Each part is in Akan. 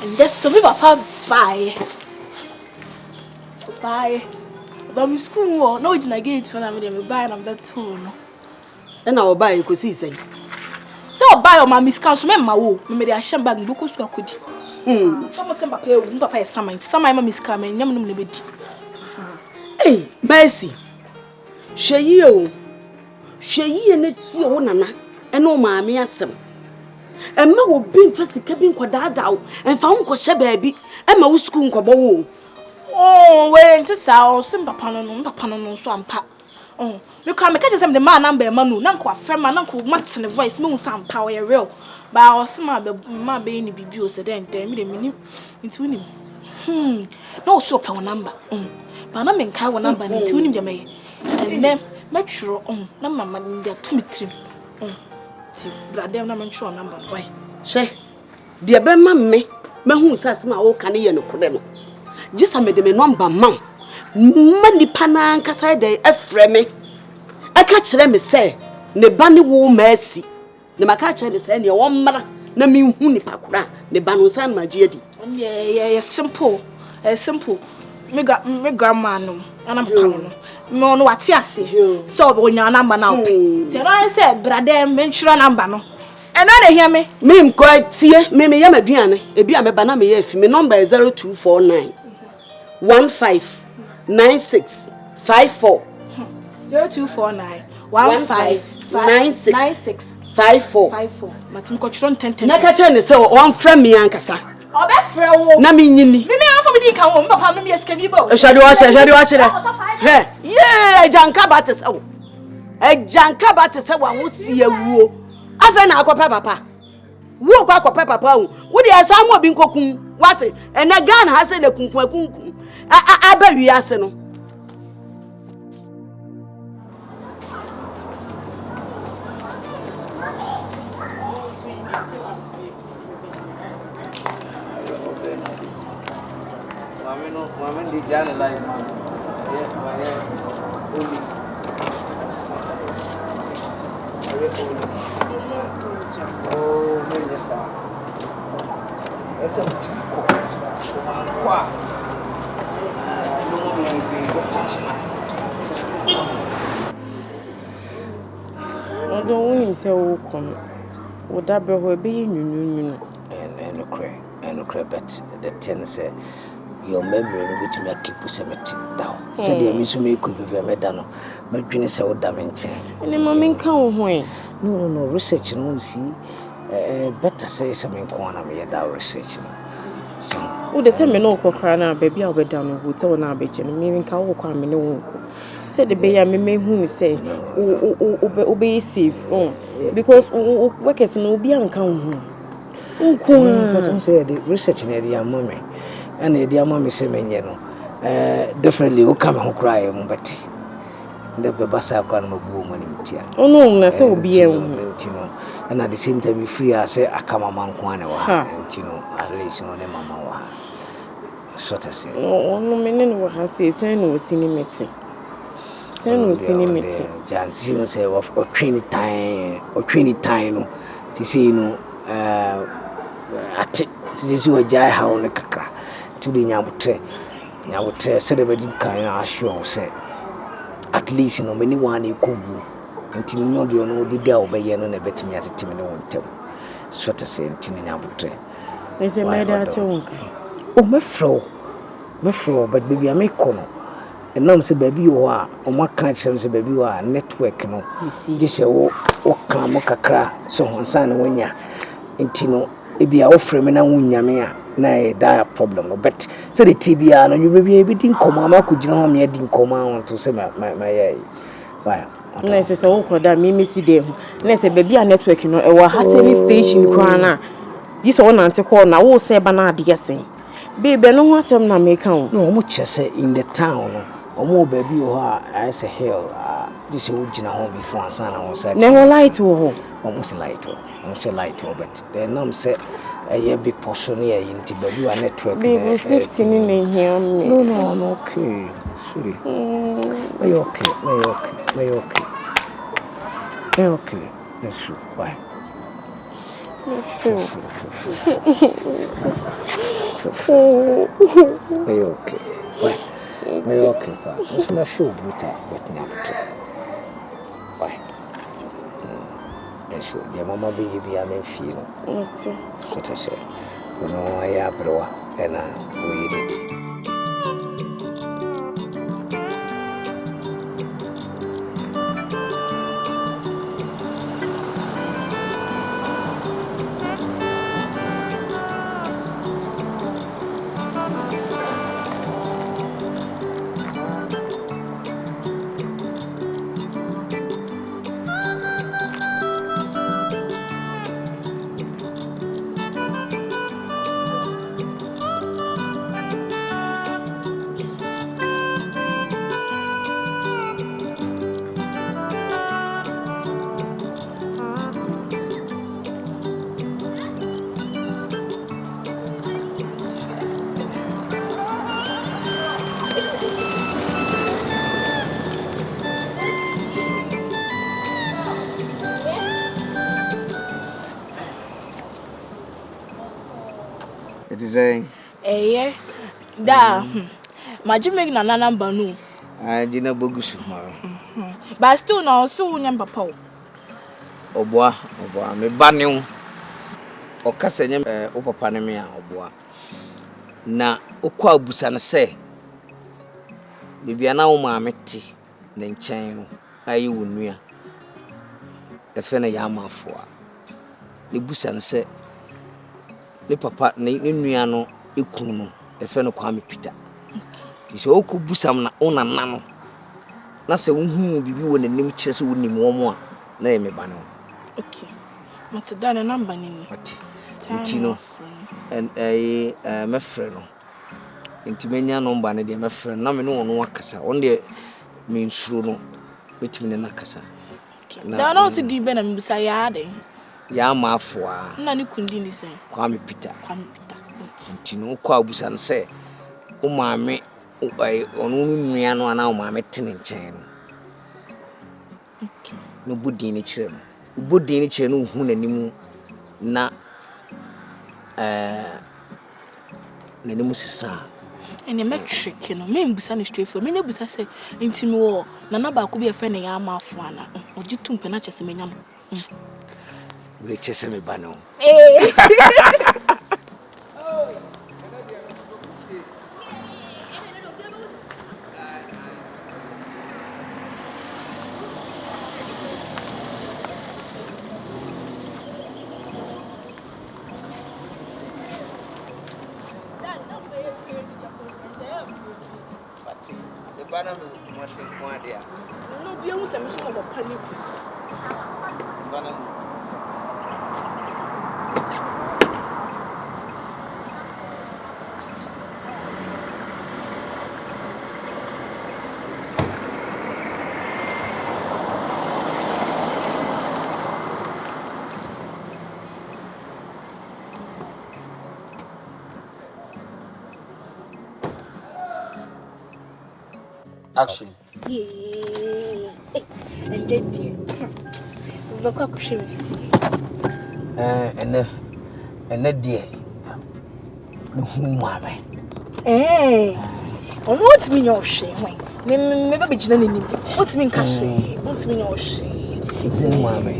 And just to me, Papa, bye. Bye. But my school, no, it's not gate for me. Buy and I'm that tone. And I'll buy you could see say. So I'll buy my Miss Council, my woo, maybe I shall bag Lucas could. Some of them papa is some my Miss Carmen, Yaman bit. Hey, Mercy. She and it's your nana, and no mammy asem. And ma will be first cabin quadada and found Cosha baby, and my school cobo. Oh, wait, this sound, some papa no swamp. Oh, you can't make it the man number Manu, Nanko, friend, my uncle, Max and the voice, moon sound power real. But I was my baby be abused then, damn me into him. No soap our number. But I'm in cow number into him, may. And then make sure on number man, they're 2 3. Brother, I'm sure number. Why? She, dear Ben Mammy, who says my old canny and a problem. Just I made them a number, mum. Many pana casai de Efreme. I catch them say, ne banny woo mercy. The macacha is saying your one mother, no mean huni pakura, the banu san my jedi. Yeah, simple. Simple. Me grandma no, and I'm coming. No, what you say. So when your number now. Tell I said, brother, mention number no. And I hear me. Me quite see, me yama diane, a be a banana if me number is 0249 159654. 0249 1596 54. Matin Cochron 10. Nakachen so one friend me ankasa. Obefrewo. Na me nyini. Me afọ me di kan wo, papa me eskani bo. Shadu wa she. He. Yeah, janka bates wo. Janka bates wo wo si awuo. Afa na akopa papa. Wo kwa akopa papa wo. Wo de asam obi nkokun. What? Ena Ghana ha se le kunkun. Aba wi ase no. Mama di jana like mama. Only. Oh, me yes. Essa tipo. Akua. No me be I don't want say wo come. Wo da be ho be nyunyunyu. And but the ten say your memory which me keep cemetery down. So the miss me could be medano. My dream say what damage. And the mommy can ho. No, research no see. Better say something corner me that research. So Wo de say me no kokra na baby a obeda no hotel na abeje no me nka wo kwa me ne wo nko. Say the be ya me hu say obe safe. Because workers no obi anka ho. Don't say the research in the mommy. And the dear mommy say me no. Definitely will come and cry but the babasa can mo bu money tia. Oh no, na say obi e wo. And at the same time, you free, I say, I come among one and at least no name, mamma. Sort of say, no, men will have say, send no cinematic. Send no cinematic. Just, you know, say, or train time, she say, no, at it, this is what Jai how on the Kakra to the Nyamekye, said the wedding kind of assure, say, at least, many one you could. Until you know the bell by yen and a bet me at a timid won't tell. Sort of saying, Nyamekye. They say, my dad, oh, my fro, but baby, I make corner. And now say, baby, you are, or my can't say, baby, you are network, no. You see, you say, oh, come, Kakra, so one son when ya, Intino, it be our friend and Nyamekye, nay, dire problem, but say the TBR, and you will be able to come, I could you know me, I didn't come out to say my why. Na say so koda me see dey hu na say baby a network no e wa haseni station kran na yi so na ante call na wo say ba na ade yesen baby no ho asem na make am no mo chese in the town no omo baby ho I say hell this you gina ho before answer na ho say na ho light wo ho almost light but the name say a big portion here in the baby network baby safety ni na here me no okay sorry are you okay okay that's true why Are you okay? Why? Are you okay, pa? What's my feel brutal with Nyamekye? Why? And sure, your mama be you be a man feel. What I say. You know, I am bro, and we did. It is a da majimeg na number no. I didn't bogus. But still no so nyam papa. Oboa me banew. Okasa nyam o papa ne me a oboa. Na okwa abusa ne se. Bibia na wo maame te ne nkyɛn no ayi wo nua. Efe ne ya amafo a. Ne busa ne se ne papa ne nua no ekunu no efe no kwa me pita. Ti o ku busam na ona nano. Na se wo hu bibi wo nanim kyerɛ se wo nim wo mo a na ye me ba no. Okay. Mate da na number ni. Mate. Nti no me frɛ no. Nti menya number ne de me frɛ na me no ono akasa. On de me nsuro no betimi ne nakasa. Da na o si di be na me busa ya de. Ya amafo a. Na ne kundi ni se. Kwa me pita. Nti no kwa abusa ne se wo maame onu nua no ana wo maame te ne nkyɛn no. Okay. No budi ni kyerɛ no. Budi ni kyerɛ no hu nanim na nanim sisa. Ene metric no me mbusa ne straight for me ne busa se ntimi wo na na ba ko bi efe ne ya amafo ana ogi tumpe na kyese menyam. We kyese me ba no. Bana me mase kwa dia No bia hu se me so mo papa ni bana me mase action. And dead dear. The cock should and that dear. No, mamma. On what's me your shame? Never be generating. What's mean cash? What's me your shame? Mamma.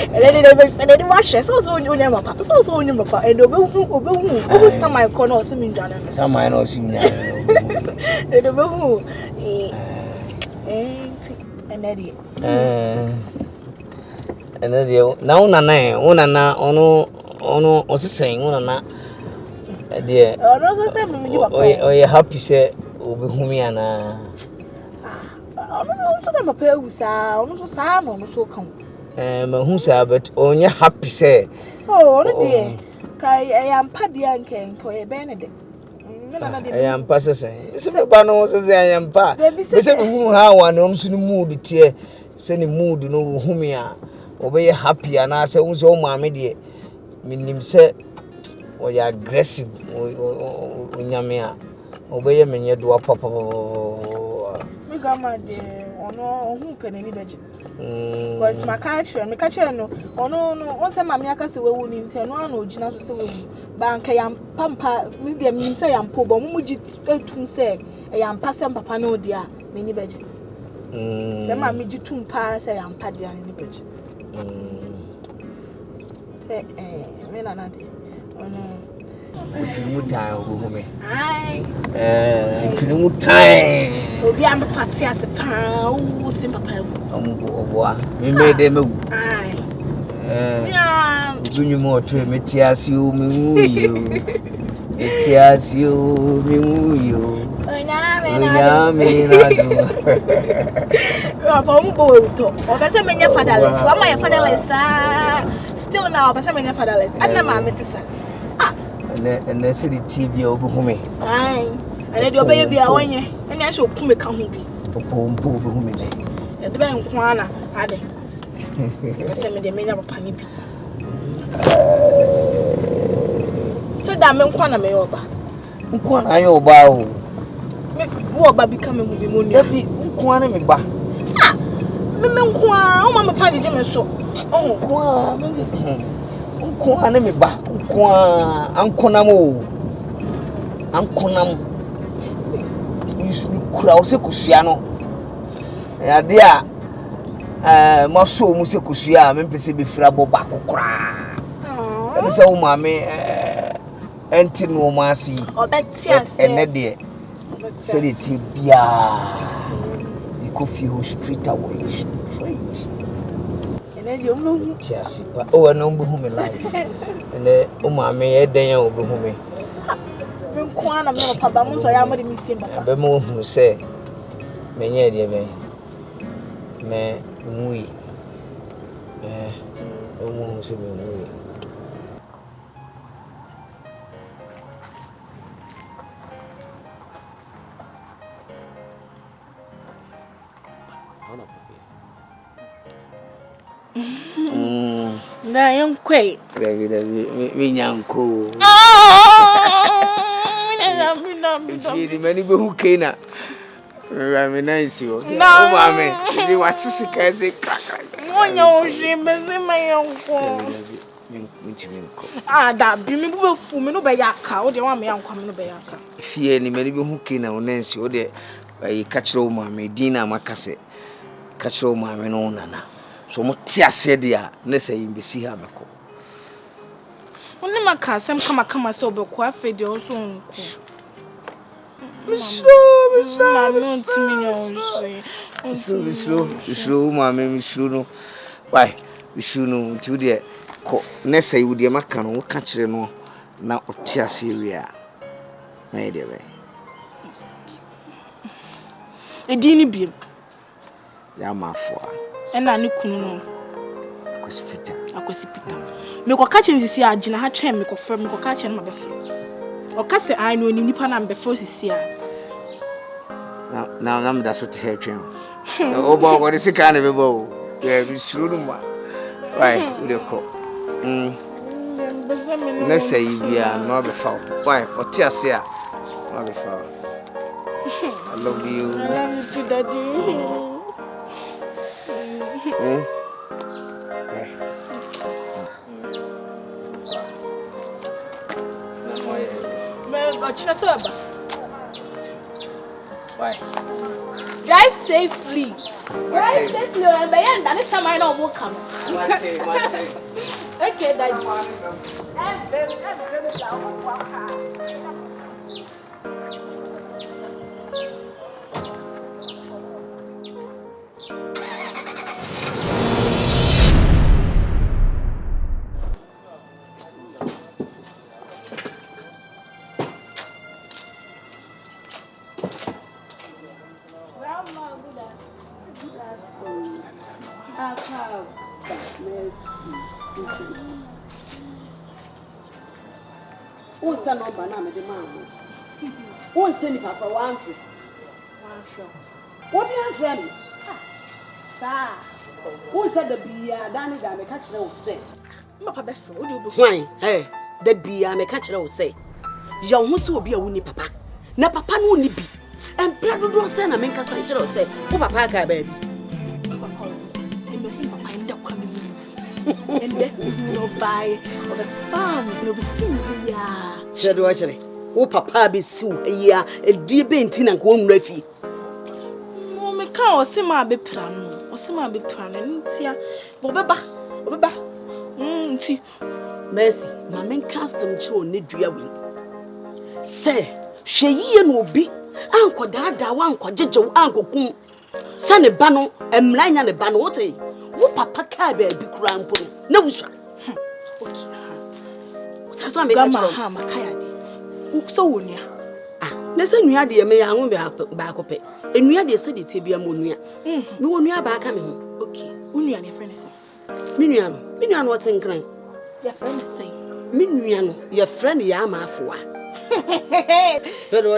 And then they wash us also on your papa, also on your papa, and over some my corner or something done. Some I know see me. And over who? And Eddie. And now, Nana, ono, also saying, Nana, dear. Oh, you're happy, say, over whom you are. I don't know if I'm a pair who sound so come. Who said, but on your happy, say. Oh, dear. I am Paddy and King for a Benedict. I am passing. It's a banner, says I am pa. They say, who how one almost in the mood, tear, sending mood, you know whom you are. Obey happy, and I say, who's all my media. Meaning, say, or you're aggressive, or Nyamekye. Obey me, you do a papa. Me grandma, dear, or no, who penny budget. Because my catcher no, or no, once a mammy I can say we will need to know no Gina so say bank I am pampa, Miss Dear means I am poor, but Mujit say I am passing papa no dear, many veg. Some mammy too pass I am paddy and in the pitch. Say, men are not. Oh no. Aye. Oh, the am party as a pound, simple pile. Me made them. Aye. Do you more to Metias you, me, Metias you, me, still now, but some fatherless. I never and the city TV over me. Aye, and your baby, I want you, and I shall come come be. Popo over me. And the man Kwana, I did. Send me the men of a penny. So that man Kwana may over. Kwana, I bow. What becoming will be money. Kwana me ba. Ah, Mimman Kwan, oh, Mamma Paddy Jim so. Oh, Kwana me ba. Kwa ankonamo kura ose kusua no ya de a maso mu se kusua me pese be fira bo ba kokora e se wo maame enti no ma asi obetia se ene de se de ti bia ikofi ho street away straight ene de o mu ti asi pa o na mbu hu me live ene o maame e den ya obi hu me me kwa na me papa mu so ya mo de mi sim papa be mo hu se me nye de be me mui o mo hu se me mui na yankwe me nyanko Firi mani be hu keina. Me nice yo. O ma me. Ni wa sisi ka se kaka. Wonya o hwe mbeze mayanko. Minti ko. Ah da bi mi bu fu mi no be yaka. O de wa me yanko mi no be yaka. Fie ni mani be hu keina o nansi o de ka kire o ma me dina makase. Ka kire o ma me no nana. So mo ti ase de a na sai mbesi ha meko. Oni maka sem kama so be ko afede o so nko. Misho, mama, misho no. Why? Misho no. To the ko. Nessa you the makano. We catch no. Na otia Syria. Na ide we. Edini bi. Ya mafua. Ena ni kunu no. Akwesi Peter. Me ko catch nsisi agina ha twen me ko frem me ko catch no ma be frem. O kase ai no nipa na be frem sisi a. Now I'm that's what hair trim. Oh, boy, what is it kind of a bow? Yeah, we should ma. Why, with your coat? Let's say we are not be foul. Why, or tear say, not be foul. I love you. I love you, Daddy. Why? Drive safely. Drive safely, and by end, that is some I know will come. Okay, Daddy. Who send number na me the man? Who send papa one for? What do you friend? Sir. Who said the beer Danny da me catch no say? Papa be fro, o do Why? Hey, the beer me catch no say. Young who so be a wuni papa. Na papa no ni bi. And brother do say na me kasa kire say. Who papa ka baby? And then no buy of a farm, no be seen ya. Shadow watchery. Oh, papa be so ya, a dear bentin and go refi. Me can't see my be plan, or see my be plan, tia, Bobba. Mercy, my men can't some show need you away. Say, she and will be Uncle Dada, Uncle Jijo, Uncle Kum, Sunny Bano, and Mlina and Banote. Who papa cabby be crown put? No, sir. Okay. What has I made my hammer, Kayadi? So near. Ah, listen, you had the may I won't be back up it. And we had the city to be a moon. No one near back coming. Okay, Unia and your friend is. Minian, what's in grand? Your friend is saying, Minian, your friend Yama for.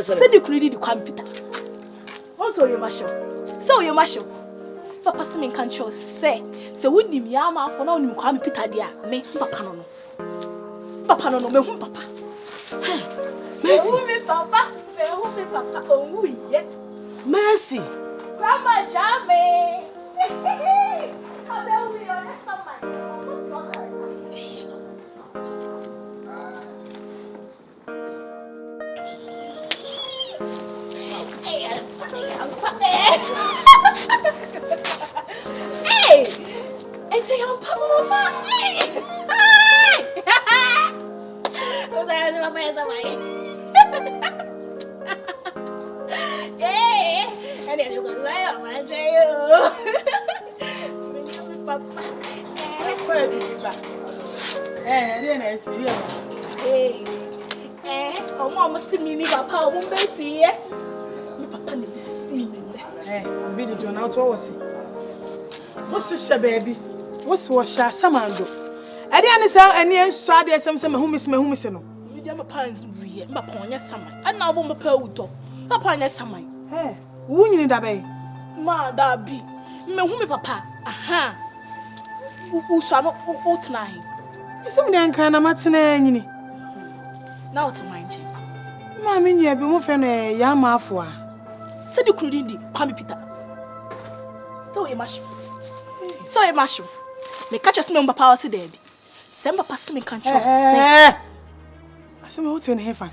Said you could read the computer. Also, your marshal. So, your marshal. Papa Simming can't show say. So, wouldn't you Yama for now? You come Peter, dear. Me, Papa no. Papa no, me, Papa. Mercy, Papa. Papa. Oh, yeah. Mercy. Grandma Jamie. Hey! It's a young papa! Hey! And then you go right on my jail. Papa. Oh, Mama, see me, Papa, won't be here. Papa, never see me. I'm busy doing out was it? What's the baby? What's Samando? I didn't say any saw there some who miss me who miss no. You dear my parents, my pony summer. And now, Bomba Peruto. Papa, yes, summer. Hey, who you need that bay? Ma, that be. Me, who me, Papa. Aha. Who saw not out nine. Some young kind of matinee. Now to mind you. Mammy, you have been more friend a yama for. Said you couldn't come, Peter. So a mushroom. So a mushroom. Me catch us number power today. Send Papa Simming can't trust. I said, what's in heaven?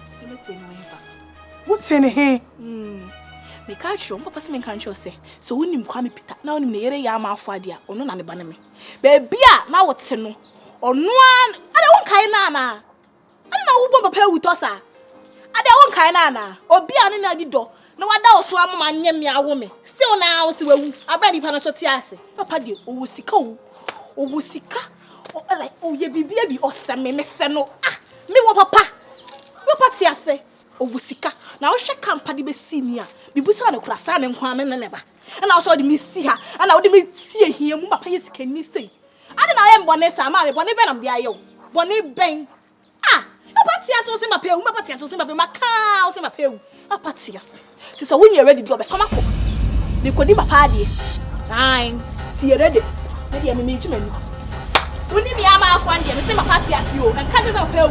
What's in here? Me catch you, Papa Simming can't trust. So when you come, Peter, now in the area yama for dear, or no, and baname. Baby, now what's no? Or no one, I don't kind nana. I don't know who Bomba Pay with us. I don't kind nana. Or be an in the door. No, I don't swam my name, a woman. Still now, so I bet you panasotiase. Papa, dear, oh, Siko, oh, Sika, or like, oh, ye baby, or some messano. Ah, me, what papa? Papa, tiase, oh, Sika. Now, she can't paddy be senior. Be busana crassan and Juan and never. And I saw the miss her, and I would see here, Papa, yes, can you say? I don't know, I am Bonessa, my Bonnie Benham, the Io. Bonnie Bang. Ah, Papa, tias was in my pill, Papa, tias was in my cows in my pill. Papa, tias. So when you're ready to go back, come up. You could give a party. Nine. See you ready. Maybe I'm a management. When you be a man, one year, the same party as you, and catches a pill.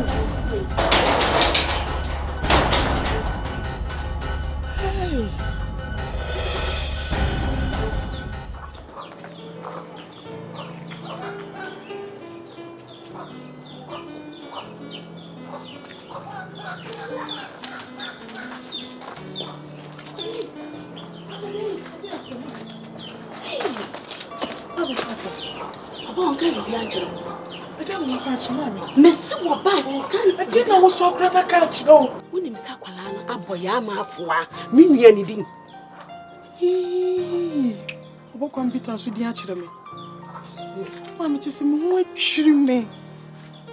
Miss what I didn't know so grandma catch no. When him Saqualana, a boy, I'm a four, meaning anything. What computers with the actually? Mamma just more cheering me.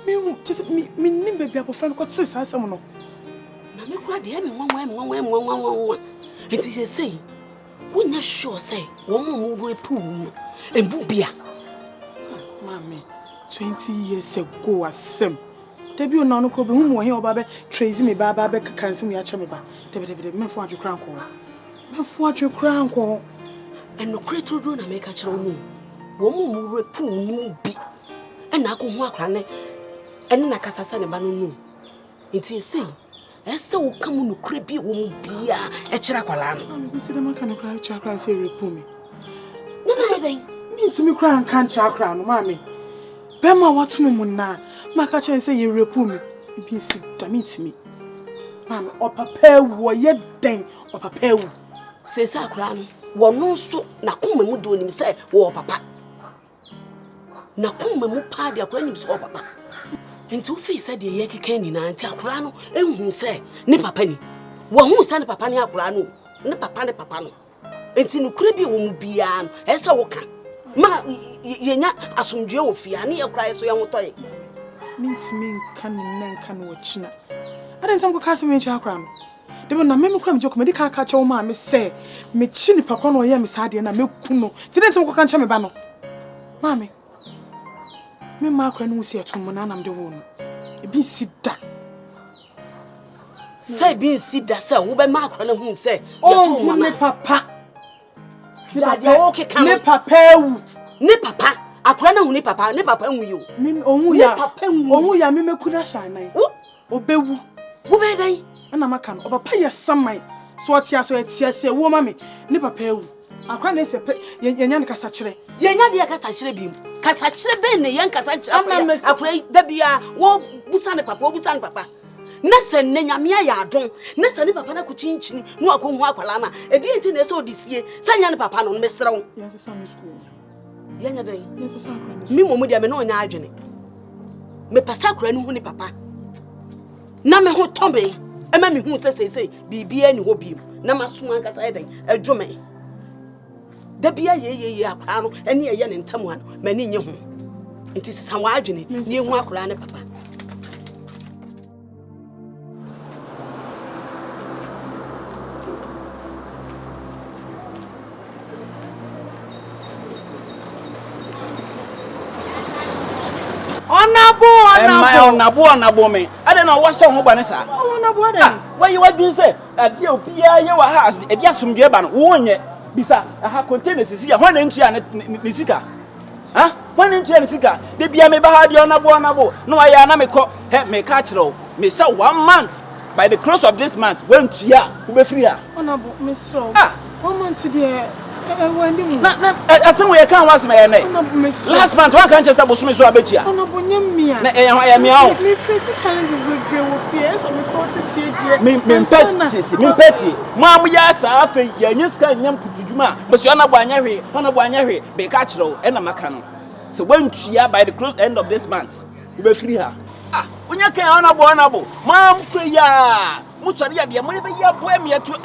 Me just me nimble be a friend got says someone. Mamma cried him one. It is a say. When you sure say, one more pool and boobia. Mammy, 20 years ago, as Sam. Debut no could be whom here, Baba, Tracy me, Baba, can see me at Chamiba. David, me for your crown call. Me for your crown call. And no creature do not make a child. Woman will pool no be. And I can walk on it. And then I can say, Banu. It is say, as so come on, creepy won't be a chiraqualan. I'm see the man can cry, chakra, say, repoo me. No, say, means me cry and can't chakra, mammy. Bema watu me muna. Maka chen say you repu me. Ibi si damit me. Mama, opapa wo ye den, opapa wo. Se sa akra no, wo no so na koma mu do nim say wo papa. Na koma mu pa de akra nim so papa. Nti ofi say de ye keka ni na nti akra no ehun say ne papa ni. Wo hu say ne papa ni akra no. Ne papa no. Nti no kure bi wo mu bia no, esa wo ka. Ma yenya asomdwe wo fia ne akra so ye hotoye. Mintimi kan nen kan wo china. Ada nsam ko kasa me nchi akra no. Debe na me kura me joko me di ka che wo ma me se me chi ni pakro no ye me saade na me ku no. Ti nsam ko kan che me ba no. Mami. Me ma akra no si etum na nam de wo no. Ebi sida. Say bi sida say wo be ma akra no hu say Oh, me papa. Ne papa ne papa ewu. Ne papa akra na hu ne papa hu yo. Me ohun ya me mekuna shanan. Obewu. Wo be dan? Ana maka no papa ye saman. So otia so etia se wo ma me ne papa ewu. Akra na ese yenya ne kasa kire. Yenya de kasa kire bi. Kasa kire be ne yen kasa kire. Akra da bia wo busa ne papa. Na se ne nyame ya adon. Na se ne papa na ku chinchin no akohu akwala na. Edi enti na se odisie. Sanya ne papa no mesrew. Yes sa me school. Yenya dan. Yes sa akra ne. Mi momu dia me no nya adwene. Me pasa akra no hu ne papa. Na me ho tombe. Ema me hu se bibia ni ho biem. Na maso ankasa edan adwome. Da bia ye akra no ene ye ne ntamu ano. Mani nye ho. Enti sesa wa adwene ni hu akra ne papa. Onabo me. I don't know what song Banessa. Oh, onabo. Why you what been say? Dear Pia, you house, a dear some Jaban, won ye. Bisa, I have containers is here, one entry and Nisika. Huh? One entry and Sika. The Bia me bahadi onabo. No, I am a cock, help me catch low. Me sell 1 month. By the close of this month, went to ya, who be free. Onabo, Miss Rowe. 1 month today. I say we can't was my name. Last month, one can't just have so I bet you. I am your own. Me face challenges with girl fears and sorted fear. Me petty. Mom, yes, I think yes, can yam put Juma, but you're not Banyari, be catch low, and a macano. So when she by the close end of this month, you be free her. When you can't honorable, Mom, Kuya, Mutaria, the money by your boy, me yet to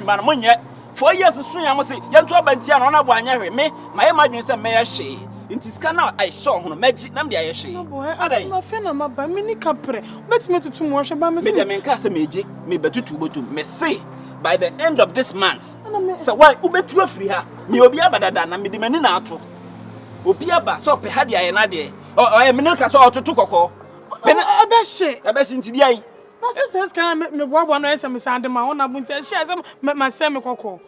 man, yet. 4 years soon, I must say, young to a bantian on a Banyari, me, my imagination may she. It is cannot I saw who magic number I she. No boy, I my friend, I'm a mini capre. Let's make it to wash about me. Me cast a magic, me better to me say by the end of this month. So why ubet you free her? Me will be about that and me demanding out. Opiaba, so Pehadia and Nadia, or a minute saw to Koko. I bet into the eye. My sisters can make me walk one race and Miss Andema on a winter. She has my semi cocoa.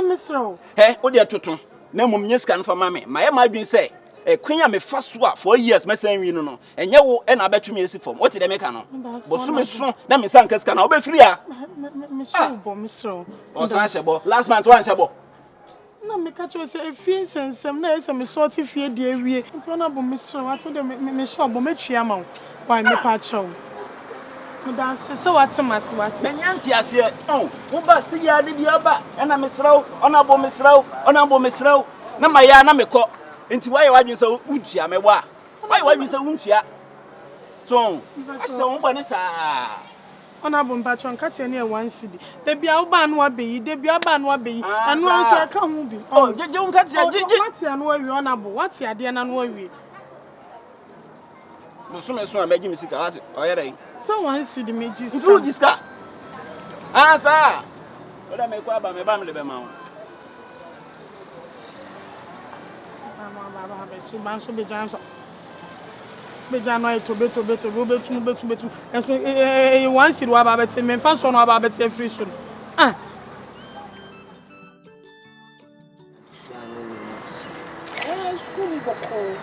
Miss Rowe. Hey, what dear Tutu? No mum yes can for mammy. My might be say, a queen me first work 4 years, my saying, you know, and you and I bet you me from what did I make? But so, let me sank can obey free. Miss Rowe. Or sensible. Last month, once about. No, me catch you say a fiance and some nice and sort of fear, dear. It's one of Miss Rowe. I told them, Miss Rowe, but make sure amount. Why me patch out? So what's a mass? What's the Yanti? I say, oh, who but see ya, Libya, and I'm Miss Rowe, honorable Miss Rowe, no, my yana me call into why you so unchia, me wa. Why you so unchia? So, I saw one is honorable patron, cut near 1 city. They be our ban what be, they be our ban what be, and once I come be. Oh, you don't cut your what's your worry, honorable, what's your dear and worry? So I'm making music. So one see the magic. Do this car. Sir. What I make about my family, Bama. Two months will be Johnson. Bejano to beto. And so one see what about it, men fast on about it free soon. School.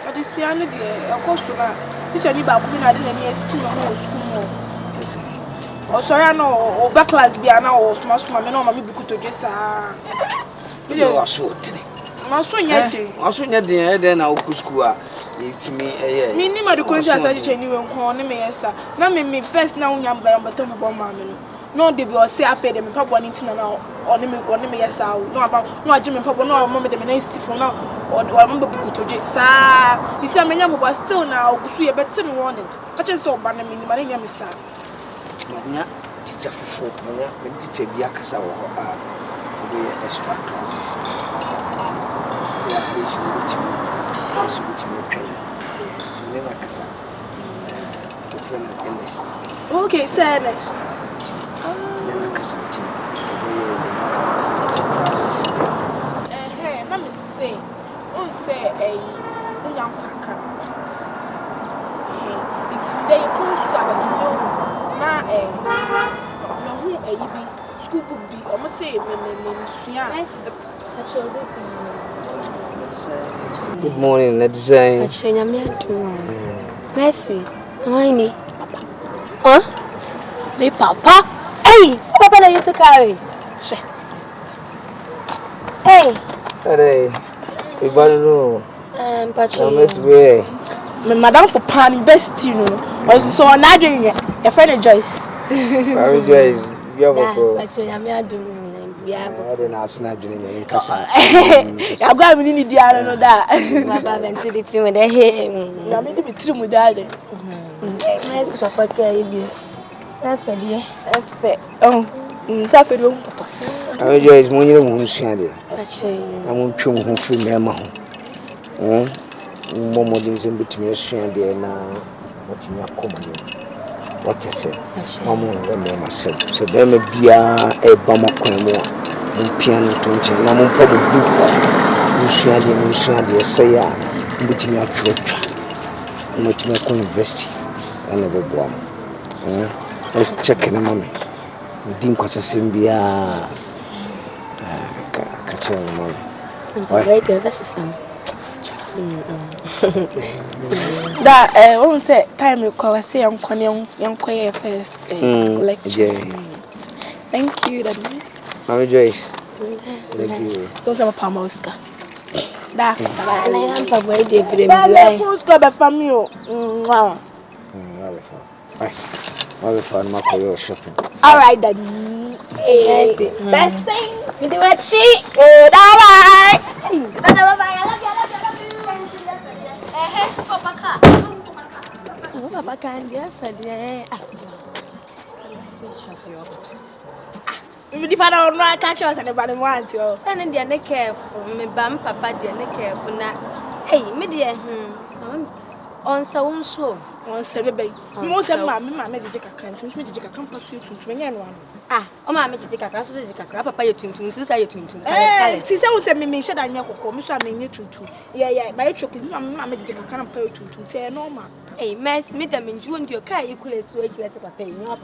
Adi si ane de akoso na teacher ni ba ko bi na de na ni esi no ho school mo o sorry na o back class bi ana o small me na o ma me bi ko to dwesa bi de was so tini Also, yet the then I'll go school. If me, Minnie, my consequence, I genuine corner, me, sir. Now, me first now, young by but Tom Bomb. No, they will say I fed them, Papa one into now, or me, yes, I know about no Jimmy Papa, no, Mamma, the minister for now, or remember Bukuto, sir. He said, my young was still now, we are better warning. Catch us all, but I mean, my name is sir. Teacher for folk, teacher Biakasa or extra classes. So that they should go to me, also go to me training to never casa. Okay, sir, next. Never casa to let me say, a young cracker. It's they post now who a school book be almost say good morning, let's say. Mercy, Winnie. Huh? Me papa? Hey, papa that used to carry. Hey, we better know. But my madam for pan best, you know. Also, so I'm not doing it. Your friend Joyce. Joyce, you have a call. But I'm not doing it. I didn't ask not doing it in Casa. I'm going to need the other that. Papa went to the tree with the hair. I'm going to be true with that. Nice, Papa, carry. Safety, Papa. I Joyce, when you won't send it. I won't trim home free mamma. Momo days in between and there now. What you are coming? What I said, Mamma, when myself, so there may be a bummer more. Piano to Namu for the book. You share the say, between your church, and what you are university, and never bomb. Let's check in a moment. Didn't cause a symbia. Catch your mom. Why, give us some. That I won't say time you call. I say I'm calling young quiet first. Thank you, Daddy. Mommy Joyce. Thank you. So some Pamoska. That and I am for birthday for them. Who's got a family? Wow. I'll be fine. My career shopping. All right, Daddy. Hey, best thing. We do what she. Oh, bye. Papa can't get for the if I don't know, catch us and everybody wants you. Send their neck careful, me bam papa, dear neck careful now. Hey, me dear, on so show. On celebrate. Most of my magic can't come past you to 21. Ah, oh, my magic a crap, papa, you to say you to. Eh, since I was a mention that you call me, so I mean you to. Yeah, by choking, my magic can't pay to say normal. Hey, mess me them in June, your car, you could switch less of a paying up.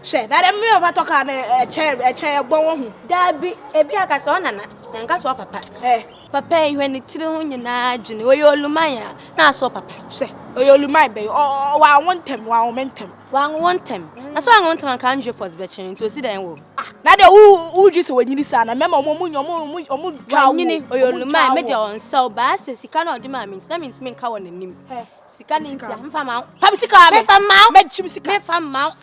Share that a mere talk on a chair bone. That be a beer on and gas papa. Eh, papa, when it's on your nudge, or your Lumaya, now so papa. Say, or your Lumai bay, or I want them, while mentem. One want them. That's why I want to conjure for betting to see them. Now the who just when you son, I remember Moon, your moon, or your Lumai, made your own so bad, says he cannot demand means that means me cow and him. Sicani, I'm from out. Pamsica, make a mount, make chimsica from mount.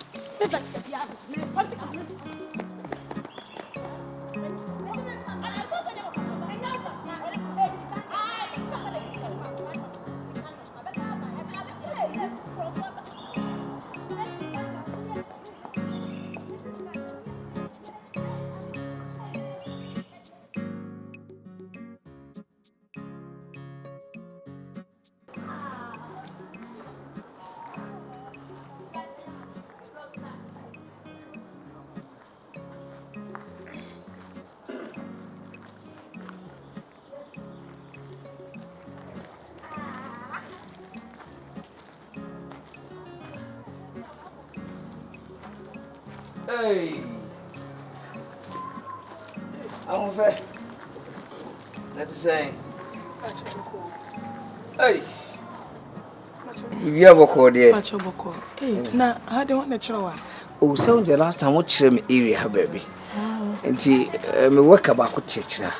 Hey, I'm fair. Let's say, hey, you have a call there. Hey, now I don't want to show. Oh, so the last time what me area, baby. And me work about church now.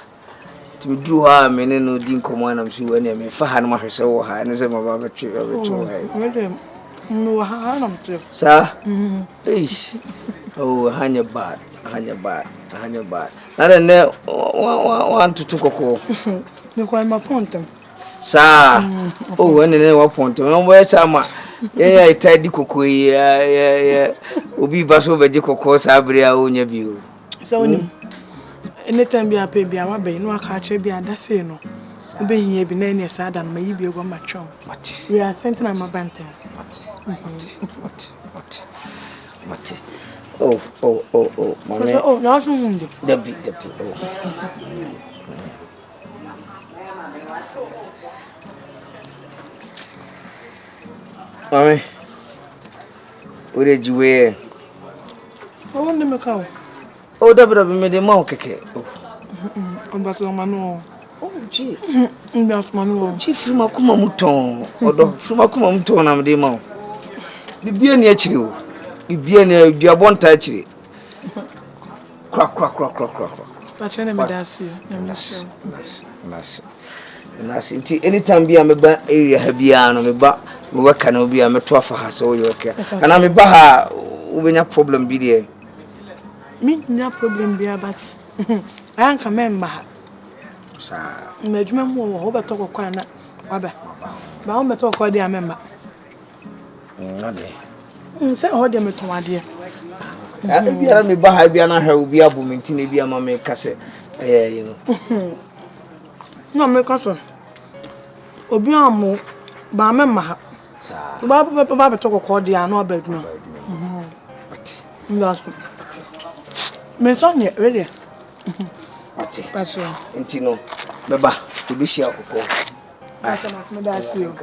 to do ha me no din komo na msu we na me fa ha no ma hwese wo ha ne se ma ba betwe Madam, no, I'm true. Sir? Oh, hanya bad. Na then want to koko. Me kwa ma pontem. Sir. Oh, when ne wa pontem. No we sama. Yeah, tidy koko yeah. Obi baso beje koko sabre a onya bi o. So onim. Anytime bi ape bi ama be no aka che bi adase no. Obe hia bi na ne sada no mayi bi ego ma twom. We are sending am abantem. Mate. Oh, mommy. Oh, now so mundo. Debbie. Mommy. What did you wear? I want them to come. Oh, Debbie, me the mouth keke. Oh, but no. Oh, gee. That's manual. Chief Makuma Muton. Odo, Makuma Muton, I'm the mouth. Bibia ni achiri o. Bibia ni duabon ta achiri. Crack. But you never does see. Nice. Anytime be ameba area ha bia no meba me waka na obi ameto afa ha so you okay. Ana me ba ha ubenya problem bi there. Me nya problem bia but I am come member. Sa. Me adwuma mu wo beto kokwa na waba. Ba wo beto kokwa dia member. Say how dem to ade. Bia me ba ha bia na ha obi abomenti na bia ma me kase you know. No me kase. Obi amu ba member ha. Sa. Ba beto kokwa dia na oba adwuma. That's me so nye really. That's right. Intino beba obi shia kokko. That's me da see you.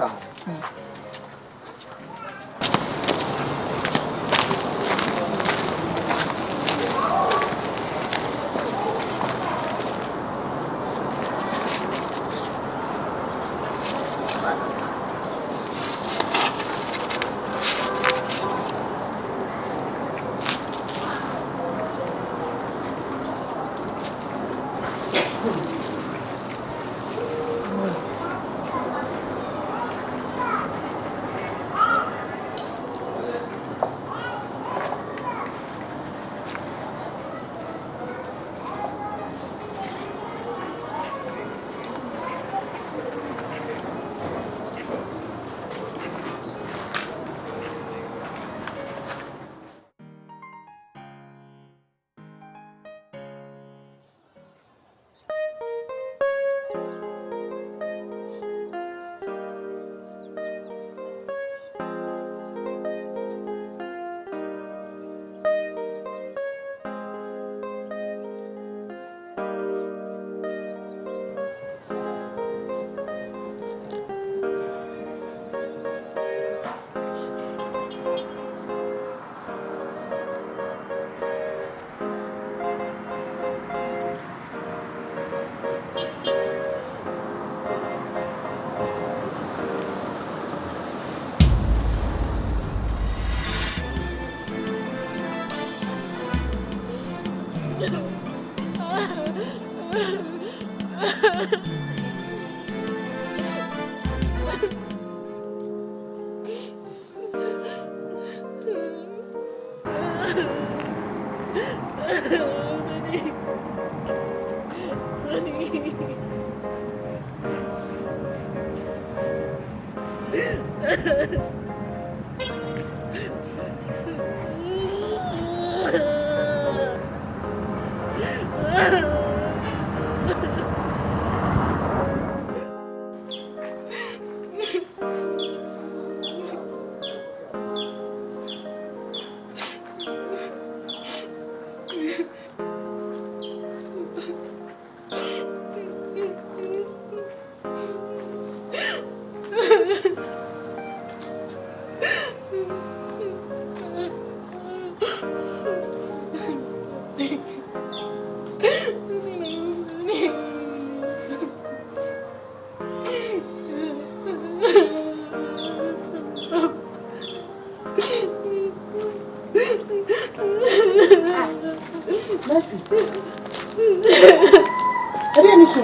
so.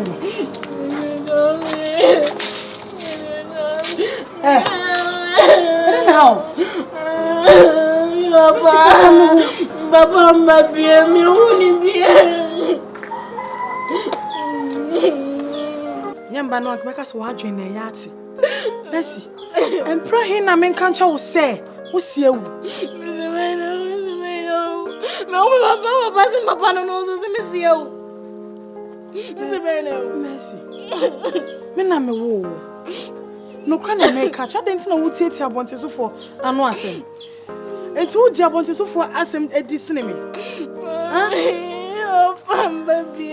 Eh. Now. Papa, me Nyamba no akbeka so adwen na yati. Mercy. Empra hin na men kancha wo se, wo sie wu. Papa no so se me sie wu. Mercy. Me na me wo. No kra na me catch. I didn't know wo tie abonte so for ano asem. Enti wo di abonte so for asem edisine me.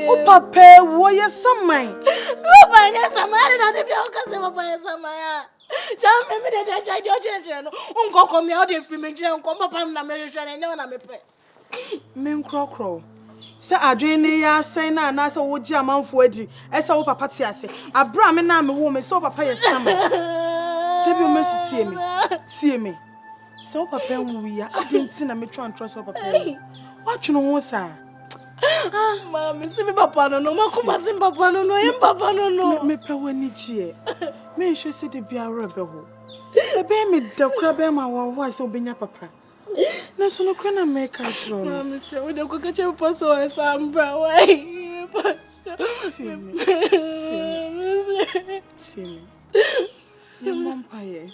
O papa wo ye samai. Papa ye samai na de bi o ka se papa ye samai. Jam me de jo chenche no. Unko ko mi o de fi me je unko papa na me rehwe na nya na me pe. Me nkrokro. Se adwen ne ya sen na na se wo gi amanfo adi. E se wo papa ti ase. Abra me na me wo me se wo papa ye samai. Debi o me si tie me. Tie me. Se wo papa wu ya, adenti na me twa trust wo papa. What you know sa? Mama, see me papa no, makuma see papa no, him papa no. Me pe wani chie. Me hwe se de bia rebe ho. E be me da kura be ma wa se obenya papa. Na so no kura na me ka chro. Mama, say we de ko ka che papa so esambra wai. See me. Your mom paye.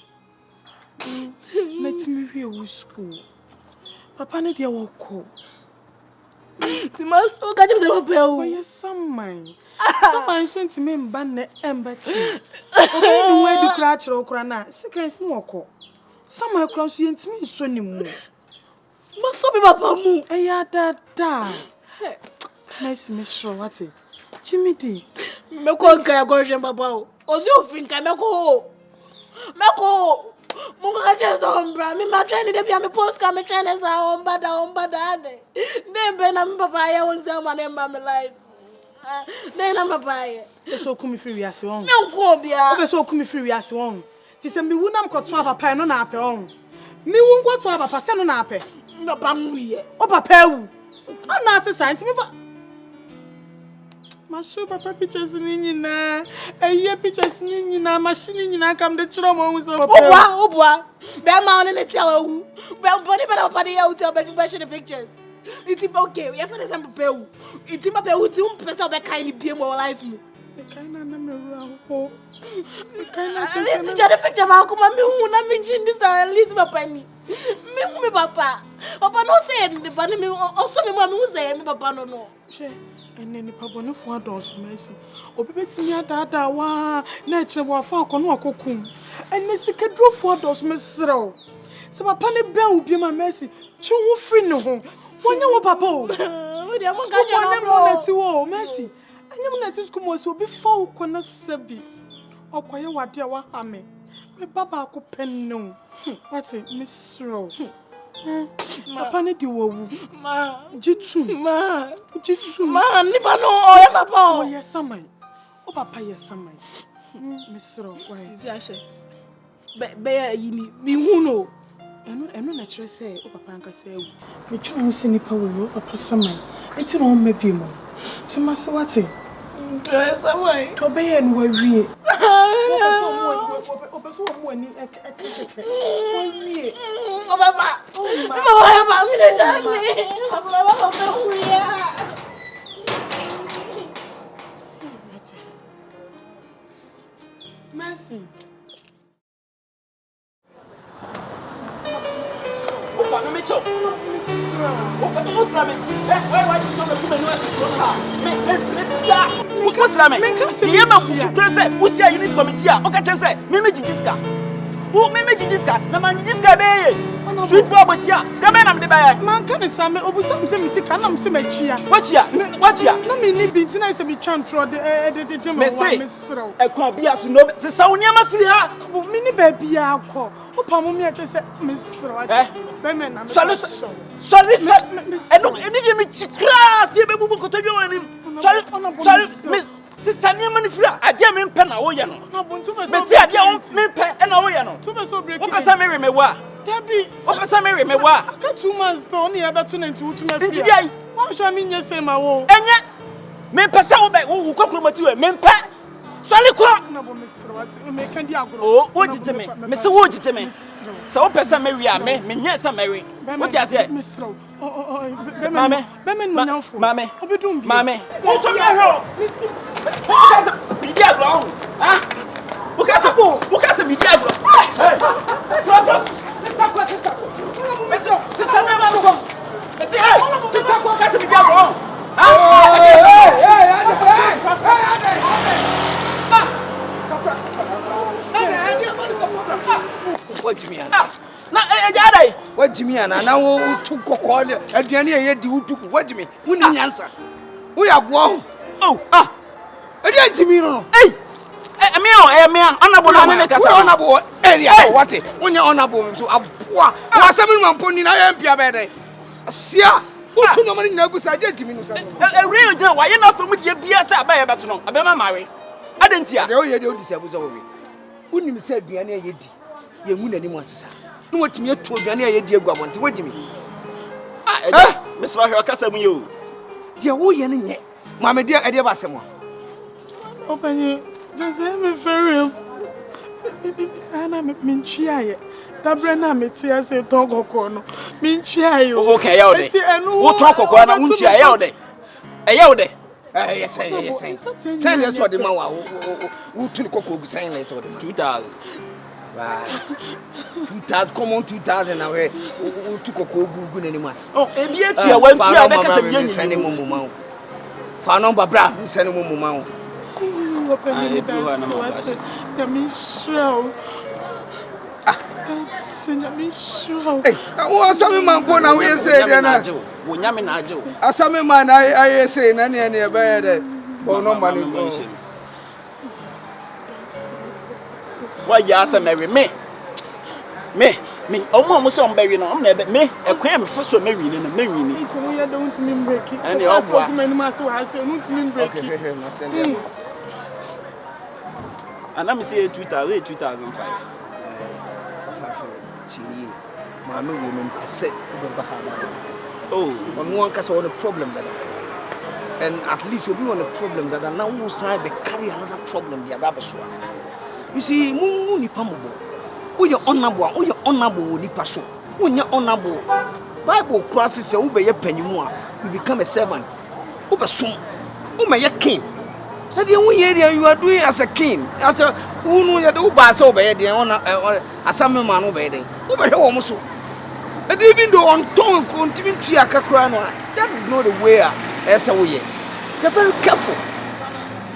Let me hear you school. Papa ne dia wo ko. Ti must o ka che papa o. Yes, some mine. Some mine so ntime mba ne embachi. Obi ni we di kra chiro kra na. Seconds no woko. Some mine kra so ntime so ni mu. Must be papa mu. Eya dada. Nice mission what it. Jimmy D. Me ko nka go je papa o. Ozi ofin ka me ko. Me ko. Mungu kache zombra, mi matreni de pia mi post ka mi trene za omba da ne. Nembe na mpapa ya wonse ma nemba mi life. Ne na mpapa ya. So kumi free wiase won. Me nko bia. Obe so kumi free wiase won. Ti se mi wunam koto papa no na ape on. Mi wun koto papa se no na ape. Papa mu ye. O papa wu. Ana ate santi mi fa. Ma show papa pictures ni nyina. Eye pictures ni nyina, machine nyina kam de chiro mo hu so papa. Obwa. Be ma on ne tia wu. Be body be papa de ya wu tia be show the pictures. It is okay. You for example papa wu. It is papa wu ti pesa be kai ni bie mo life mu. E kai na na me ru ho. E kai na chese. Let's see the picture ma ko ma mi hu na mi njindi sa list papa ni. Me hu me papa. Papa no say the papa me also me mo mi hu say me papa no. And then the papa no for adults mercy. Obi betimi adada wa na ekire wo afa akono akokum. And ne sikedro for adults mesrew. Se papa ne ben obi ma mercy. Chi wo free ne ho. Wonya wo papa o. We dey mo ka je no mo neti wo mercy. Anyam neti school mo so obi fa ukona sabi. Okoye wade wa ha me. Me baba ko pen no. What it mesrew. Papa ne di wowu. Ma, Jitu. Ma, nipa no oya papa. Oh yes samai. O papa yes samai. Misro, why? Ti ashe. Be yini, mi hu no. Eno na kire say o papa anka say wu. Me twa hu se nipa wo papa samai. Enti no mabie mo. Ti mase wate. Samai. To be en wa wie. Opeso mo ani ekeke. Wa wie. O papa. Papa mi le jani. Papa hu ya. Mercy. Opa, no me chop. Opa, no slame. Why you so me no ask from her? Me what's slame? The ema ku say, who say unit committee a? Okay, say, me jijiska. Who me jijiska? Na man jijiska be. Street boy bosia. Ska be na me de ba. Man kan same obusam se me sika na me se matwia. Watwia. Na me ni binti na se me twantro de jema wa me srew. Akua bia so no se sa woni ama firi ha. Me ni ba bia akọ. Opa mo me ache se me srew. Be me na me. Sorry. Eni de me chikra se be bubu kotodwe wanim. Sorry. Me sister ni mani firi ade me mpe na wo ye no. Na buntu be so. Me se ade o me mpe na wo ye no. Tu be so break. Wo pesa me me wa. Debbie, what person me wa? Aka 2 months pe oni ebe to na nti utu ma fi. Nti dai. Wa sha mi nye se ma wo. Enye. Me pesa wo be wo kokromati we me mpa. Sali kwa. Na bo mesro wati. Me kan di agro. Oh, wo jije me. Me se wo jije me. Se wo pesa me wi a me nya sa me wi. Wo ti ase? Mesro. Mame. Be me no nyamfo. Mame. Obedum bi. Mame. Wo so me ho. Wo kasa bi di agro. Ha? Wo kasa bi di agro. Hey. Bro. Sister kwa. Mesro. Sister me ma no. Messi, hey. Sister kwa kasa bi di agro. Ha? What Jimmy ana? Na ejadai. What Jimmy ana? Na wo tu kokko le aduane ye di wutu. What Jimmy? Woni nyansa. Wo ya boa ho. Oh, edi Jimmy no. Hey. Emia, honorable na me kasa. Honorable area what? Wonya honorable so aboa. Wa sami no mponi na ye mpia be dey. Asia. Utu no mani na gusa je Jimmy no sa. Real jina wa ye na from de bia sa ba ye beto no. Abema mawe. Adentia. De o ye de o disa buza wo we. Unim se aduane ye di. Ye ngu nani mu asesa. No watimi atu aduane ye di egu abonte wo Jimmy. Mr. Ahio kasa mu ye o. De wo ye ne nye. Ma me de ade ba asemo. Openye, just me ferry. Ana me nchiaye. Dabre na meti ase Donkoh no. Nchiaye. Okay, ya ode. Wo Donkoh na nchiaye ya ode. Eya ode. Yes. Send us what the man who took Coco sign let's order 2000. Right. 2000 come on 2000 away. Who took a good anymore. Oh, Ebia, when I make us a sending Mumu. For number bra, sending Mumu. The Michelle. Hey, I some man born away say, Asame man, I say, Nanny and a bed. Oh, no money. Why, yes, I marry me. Almost on bury no, never me. A cram first of Mary and Mary. It's a way I don't mean breaking. And the old woman must have said, don't mean breaking. And let me say 2005. My women said, oh, on one case, all the problem that and at least you'll be on a problem that are now side they carry another problem, the Arabs one. You see, Muni Pamubo, who your honorable, Nipaso, when you're honorable. Bible crosses say, obey your penny more, you become a servant. Over soon, may a king. That the only area you are doing as a king, as a who know you do pass over the honor as some man obeying. Over here almost. And even though on tongue continue to that is not the way as a way. They're very careful.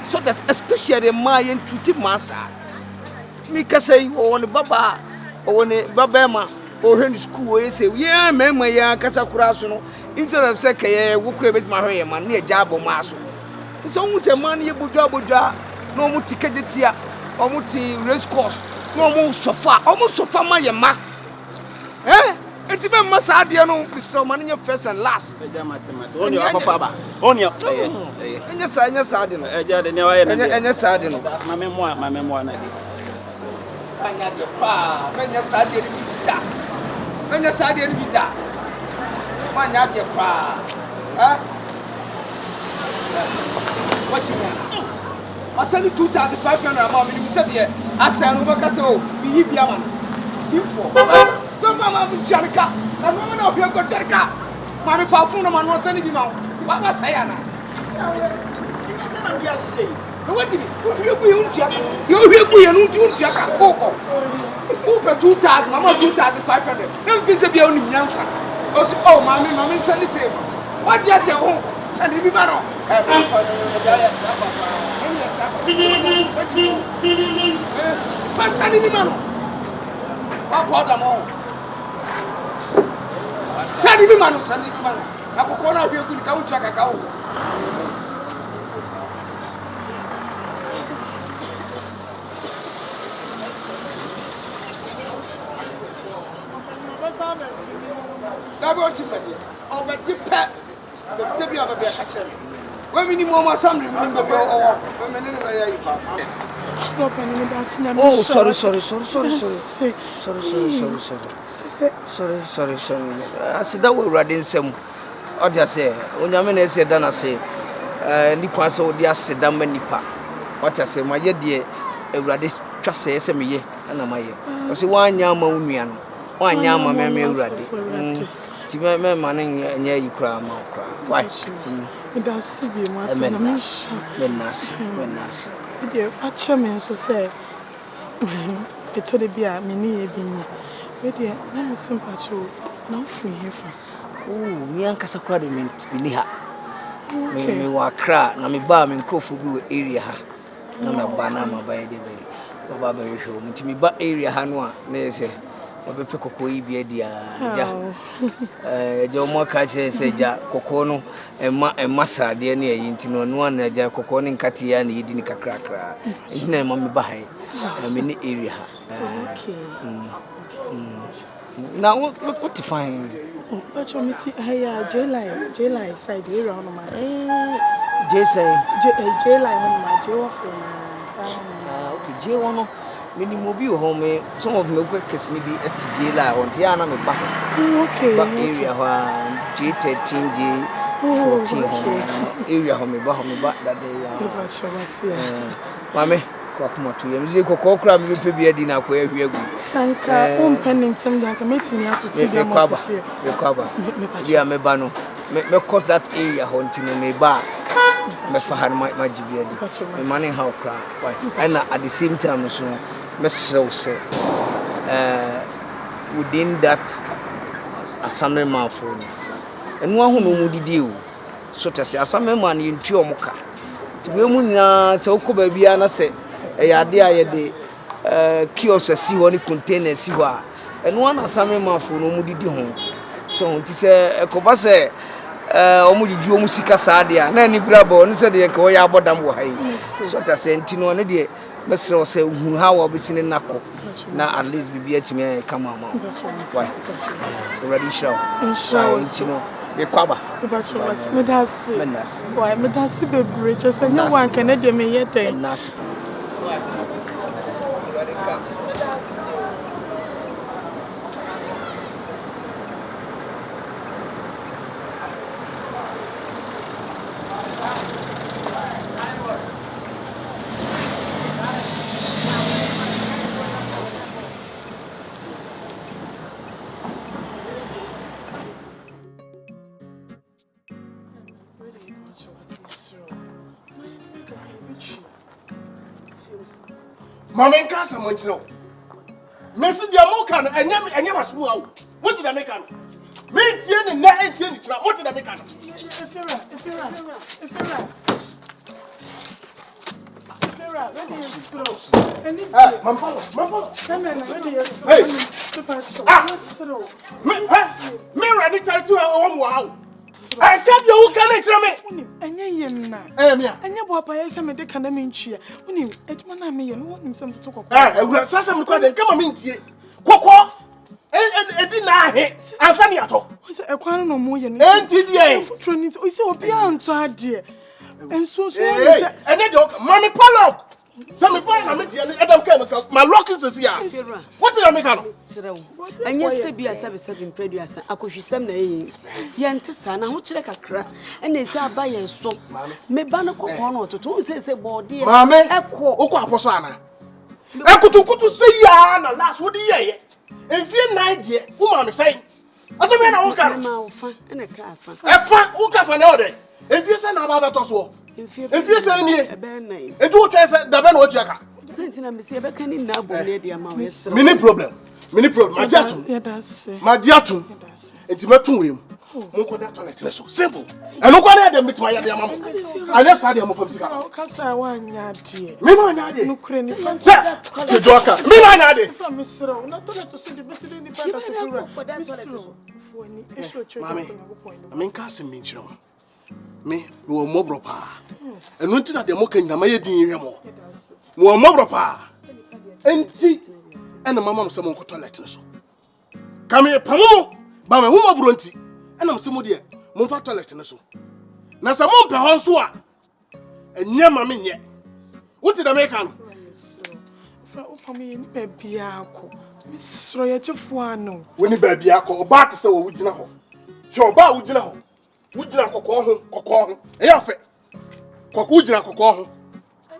So that's especially my intuitive master. Mika say, oh, on the Baba, or on the Babema, or in school, say, yeah, Mamma, ya Casacurasuno, instead of second, who create my hair, man, near Jabo Maso. It's almost a man, you put no more ticket here, almost race course, no more sofa, almost sofa, my ma. Eh? It's even Massadiano, Mr. Mania first and last. Only your papa. Only your and yes, I just had and yes, I didn't. That's my memoir, my memoir. I got your pa, when yes, I didn't be that. When yes, I didn't be that. Why not your pa? What you mean? I send you 2,500 amount. You said, yeah, I said, oh, be here, man. Team 4. Don't mamma be Jerica. And woman of your good Jerica. Mammy Falfuna man was sending him out. What was saying? What did you do? You will be an Jacka. Over 2,000, Mamma 2,500. Never be the only answer. Oh, Mammy, send the same. What do you say? Oh, send him out. Send him out. What brought them on? Send me man. Akukona bi ekuni ka utra kaka wo. Dabo tipesi. Obe tipe. The bi obe be ka chere. When we need more assembly, we need to go or oh, sorry. Sorry. I said that we're ready some. Or just say, when your men say, Dana say, nipa so de aseda ma nipa what I say my ye de awurade twase se meye na maye o se wanya ma unua no wanya ma me awurade ti me ma ne nya yi kra ma kra why da sibi mu ati na menas de fa cheme so say eto de bia me ni e bi nya we de na me simpacho na ofu hefa mi ankasa kra de ni ha me wa kra na me ba me nkrofo bi we area ha na me ba na ma ba ye de be baba ba hwe mu ti me ba area ha no a na yese obepe kokko yi bia dia ja mo ka che se ja kokko no emma sade na yi ntino no na ja kokko ni nkati ya na yidi ni kakrakra ina ma me ba hai na me ni area ha now what to find but you meet here J-line side area on my J say J-line on my J from okay J one mini mobi ho me some of me go kesini bi at J-line on tia na me ba okay ba area ho J13 J14 ho area ho me ba that day mame kwa to yam ze kokko kra me pe bia di na kwa ahwiagu sanka on pennintim da ka metimi atutu bia mo sisi me kwaba bia me ba no me cut that area ho ntino me ba me fa har ma jibia di me mane how kra why and at the same time so me sew say within that assignment man for enu ahu no mu didi o so tese assignment man yintu omuka ti we mu nyina se okoba bia na se ade ayede kiosk asi ho ni container si ho a enu ana assignment man for no mu didi ho so nti se ekoba se omu didi omu sika saade a na ni brabo no se de nke wo ya abodam wo hai so tese nti no ne de mesro se hu ha wo bisini nako na at least bibia timi come am why already show inshallah be kwaba me das why me das bebre je se nya wan kan de me yete nas Mama nka sa mo nkyerɛ. Mesi dia mo ka no enye wasomu awo. What did I make am? Me tie ni na entie ni kyerɛ. What did I make am? Efira, ready is slow. Mama. Come on, ready is slow. Me ready to o mo awo. I can't you can kyerɛ me. Enye yem na. Mia. Enye bo apa yesa me de kana me ntwia. Woni eduma na me ye no wonim sem to kokko. Ewura sasa me kwa de nka ma me ntie. Kokko. Edi na ahe. Ansa ne ato. O se ekwan no mo ye no. Enti die. Futuro ni o se obi anto ade. Enso so woni se ene de mami palok. So me find na me die Adam ka my locking is here. What did I make am? Anya sebi asabe producer akohwisem na yin yente sa na ho kire kakra ena esi aba yen so me ba no kokon no toto se body mame ekwo okwa aposo ana ekutukutu se ya na last wo di ye enfie nine die wo ma me sei asabe na wo ka ma wo fa ena ka afa efa wo ka fa na ode enfie se na ba beto so enfie se ni ebe nai edu wo twa se da be na wo twa ka sentina me se ebe kan ni na bo ne dia ma we se mini problem Madiatu. Madiatu. Enti metu wem. Monko da toilet na so. Simple. Eno kwa na dem mitima ya de amamo. Anya sa de amofo bisika. Kasa wa nya de. Me ma nya de. No kure ni fa. Se doka. Me ma nya de. Fa misro. Na toilet so de besi de ni pa da so fura. Misro. Fuani. Esho chojo ko na go point. Amen ka se me nkyerem. Me wo mobro pa. Eno nti na de mo kan nyama ye din hwe mo. Wo mobro pa. Enti ena mama mo se mo nko toilet na so. Kame pamomo ba me humo bronti ena mo se mo de mo fa toilet na so. Na se mo mpe ho so a enye ma me nye. Wuti da me ka no. Fa o pame ni ba bia akọ. Misro ya chefo ano. Woni ba bia akọ oba te se wo wugina ho. Hwe oba wugina ho. Wugina kokko ho. E ya fe. Kwaku jina kokon.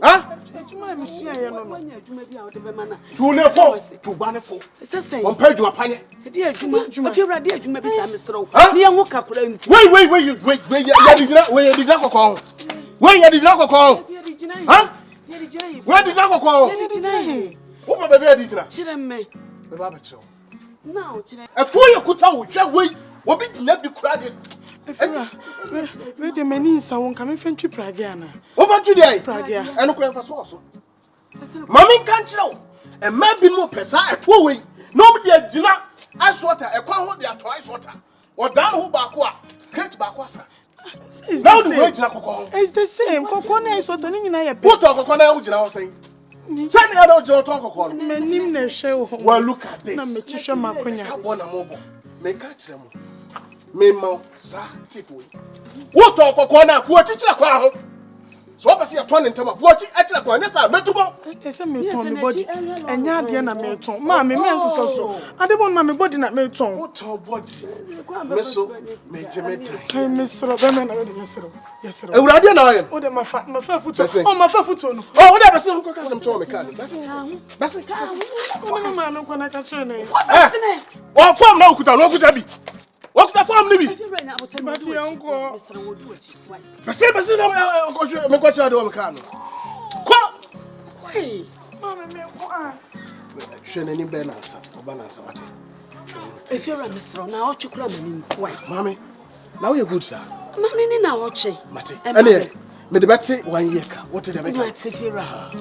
Ha? Ejuma mi sua ye no no. Ejuma bi a ode be mana. Tu ne fo, tu ba ne fo. Se se. Won pa ejuma panye. Edi ejuma. Afiewrade ejuma bi sa mesrew. Ha? Me enwo kakura ntu. Wait, ya di jina kokon. Wait, ya di jina kokon. Ha? Where did you go? Who for baby did not? Chireme. The Baba Chow. No, Chireme. A 2 year kuta, shall wait. What be never crowded? Where the many someone coming from Pragiana. Over today, Pragia. And no for sauce. Mammy can't show. And maybe no pesa at 2 way. Nobody at Gina. Ice water, a quaho, they are twice water. Or down who Bakwa. Great Bakwasa. Now the way Jacob. It's the same. Kokona is what the name I What talk of Kona, which I was saying. Send me out of talk of one. My name show. Well, look at this. Na metisha makonya. One a mobile. Make catch them. Memo, sir, Tipu. What talk of Kona for teacher crowd? So I see a 20 in terms of watching at the corner. Yes, I meant to go. There's a meton body. And Yadiana meton. Mammy, so. I don't want my body not meton. What tall body? Misso, Major. I miss Robin. Yes, sir. I would have done. Oh, my foot. Oh, my foot. Oh, whatever. Some custom to me. That's it. Oh, mamma, when I catch her name. What from now could I know could I be? What's the farm living? But your uncle. But say, my question, I don't can. Hey. Mamma, Shane any banners or banners. If you're a Mr. now, what you call me? Why, Mammy, now you're good, sir. Mammy, now watch it. Matty, and here, may the betty 1 year. What did I make? Let's if you're a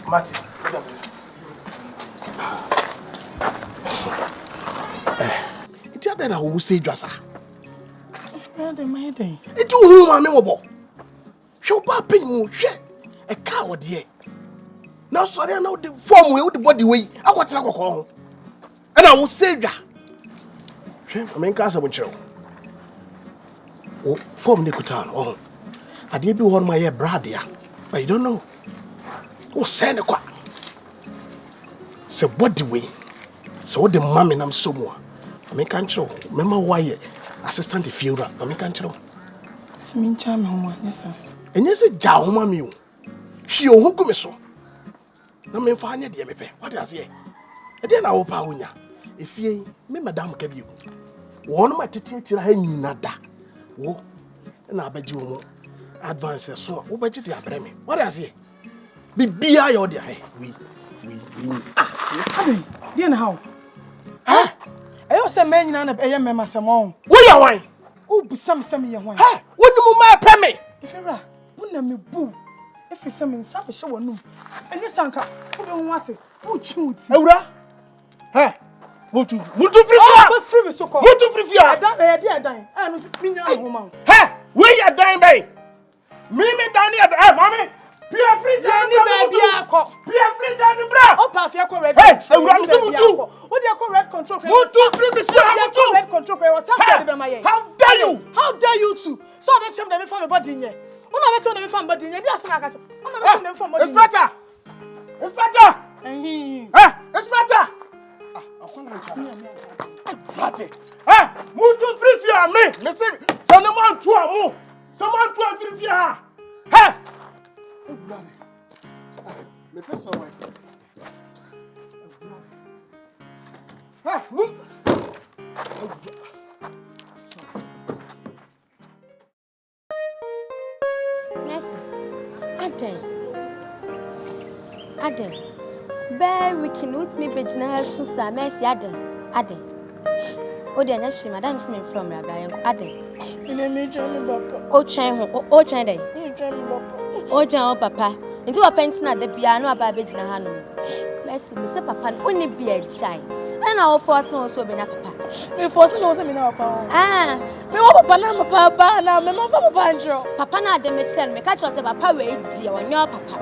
Matty. It's not that I will say, Drassa. It's too whom I'm able. Show Papi, you share a coward here. Now, sorry, I know the form with the body way. I want to go home. And I will say that. I mean, Casa will show. Oh, form Nicotan. Oh, I did be one my hair, Bradia, but you don't know. Oh, send a quack. So, what the way? So, what the mammy and I'm so more. I mean, can't show. Remember why assistant the funeral. I mean, can't show. It's mean charm home, yes, sir. And yes, a jow, mammy. She won't come so. No, me find it, dear baby. What does he? And then I will power you. If ye, me, Madame Cabu. One of my teacher, I knew not that. Oh, and I bet you more. Advance so, what budget they are bringing? What does he? Be I or dear. We. Then how? Huh? I was a man and a young man, Samon. What are you? Oh, some young one. Huh? What do you my pay me? If you're a woman, me boo. If you're some in some show, no. And yes, uncle, who don't want it? Who choose? Aura? Huh? What to free so called. What to free? I don't I don't mean your woman. Huh? Where you dying, babe? Me down here, mommy. Pia free, baby. Pia free, bra. Oh, Pafia, correct. Hey, I run some too. What do you call red control? What to free before I do? Red control. How dare you? How dare you two? So I bet you them from a body in here. I bet you them from body in here. That's not a it's better. It's better. It's better. Hey, move to free fear me. Listen, someone to a move. Someone to a free fear. Hey, me person away. Hey, move. Merci. Aden. Very cute me bejina so sa merci Aden. O de anya hwe madam se me from Rabia Aden. Ine me jam papa. O twen ho, o twen dey. Jam papa. O jan o papa. Nti papa ntina da bia no aba bejina ha no. Merci me se papa no oni bia chai. And I will force on so be na papa. Me force no say me na papa. Me wo papa na papa na me ma papa njo. Papa na de me tell me catch us papa we di o nyo papa.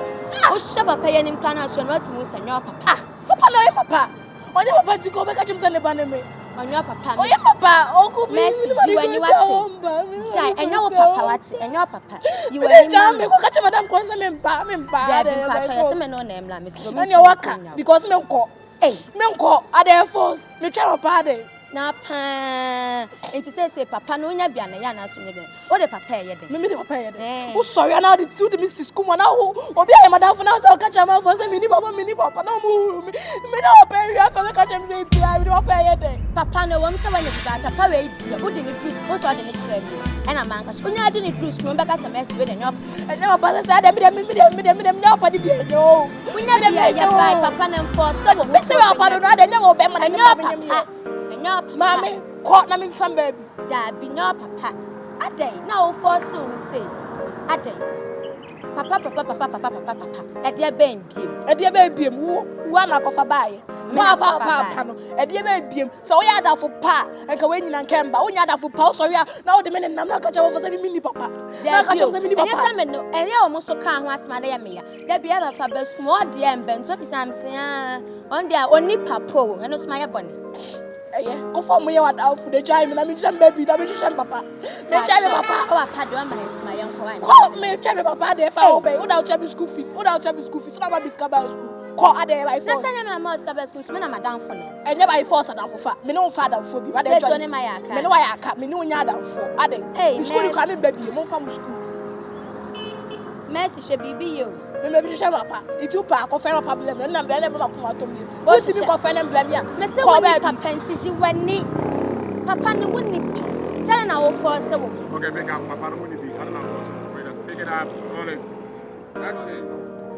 O hye papa ye nim plan aso no atimu say nyo papa. Papa no ye papa. Onye papa ti ko be catch me say le ba na me. Onyo papa. Oye papa, onku Messi, you and you what? Chai, enyo papa what? Enyo papa. You and you. Me ko catch madam ko say me mpa. There be pa chai say me no name la me so. And you waka because me nko. Hey, me nko. Ade force. Me try papa ade. Na pa. Enti say papa no nya bia na ya na so nya bia. O de papa ye de. Me de papa ye de. Who sorry na the two the Mrs. Kuma na wo obi aye madam na so ka chama for say me ni papa na mu me na papa wi afa ka chama say ti I me papa ye de. Papa no wo me say wanya papa papa we di. O de ni juice, o so de ni kire bi. E na man ka so nya de ni juice ko be ka say me de nyop. E na papa say de me nya papa di bi yo. Unya de ya papa na mfo so wo. Me say papa no de nya wo be ma na Mommy, caught me some baby. That be no papa. A day, now for soon say. A day. Papa. A dear baby, who am I of a buy? Papa, a dear baby. So we are that for pa and Kawin and Kemba. We are that for pa. Sorry, now the minute I'm not catching over the mini papa. There catch up the mini papa. And you almost can't was my dear. There be ever papa's more dear and Ben. Sometimes on their only papa and no smile bunny. Go for me out for the child, and I'm in baby, that is papa. Me child papa, oh, papa, do my young wife. Call me child papa, they found obey without your school fees, without your school fees, not about school. Call a day by force. I'm not school, I'm down for no. And never I force down for fat. Me no father for me, but I don't know my car. Me no I cut, me no yard for. Are they? Hey, school you can't baby, you move from school. Mercy should be you. Maybe papa. It's you pack of fair problem, and I'm very much to me. What's the coffin and blame ya? Mr. Papa and see you when need Papa no wouldn't be. Tell our for so. Okay, make up Papa wouldn't be. I don't know. Pick it up. That's it.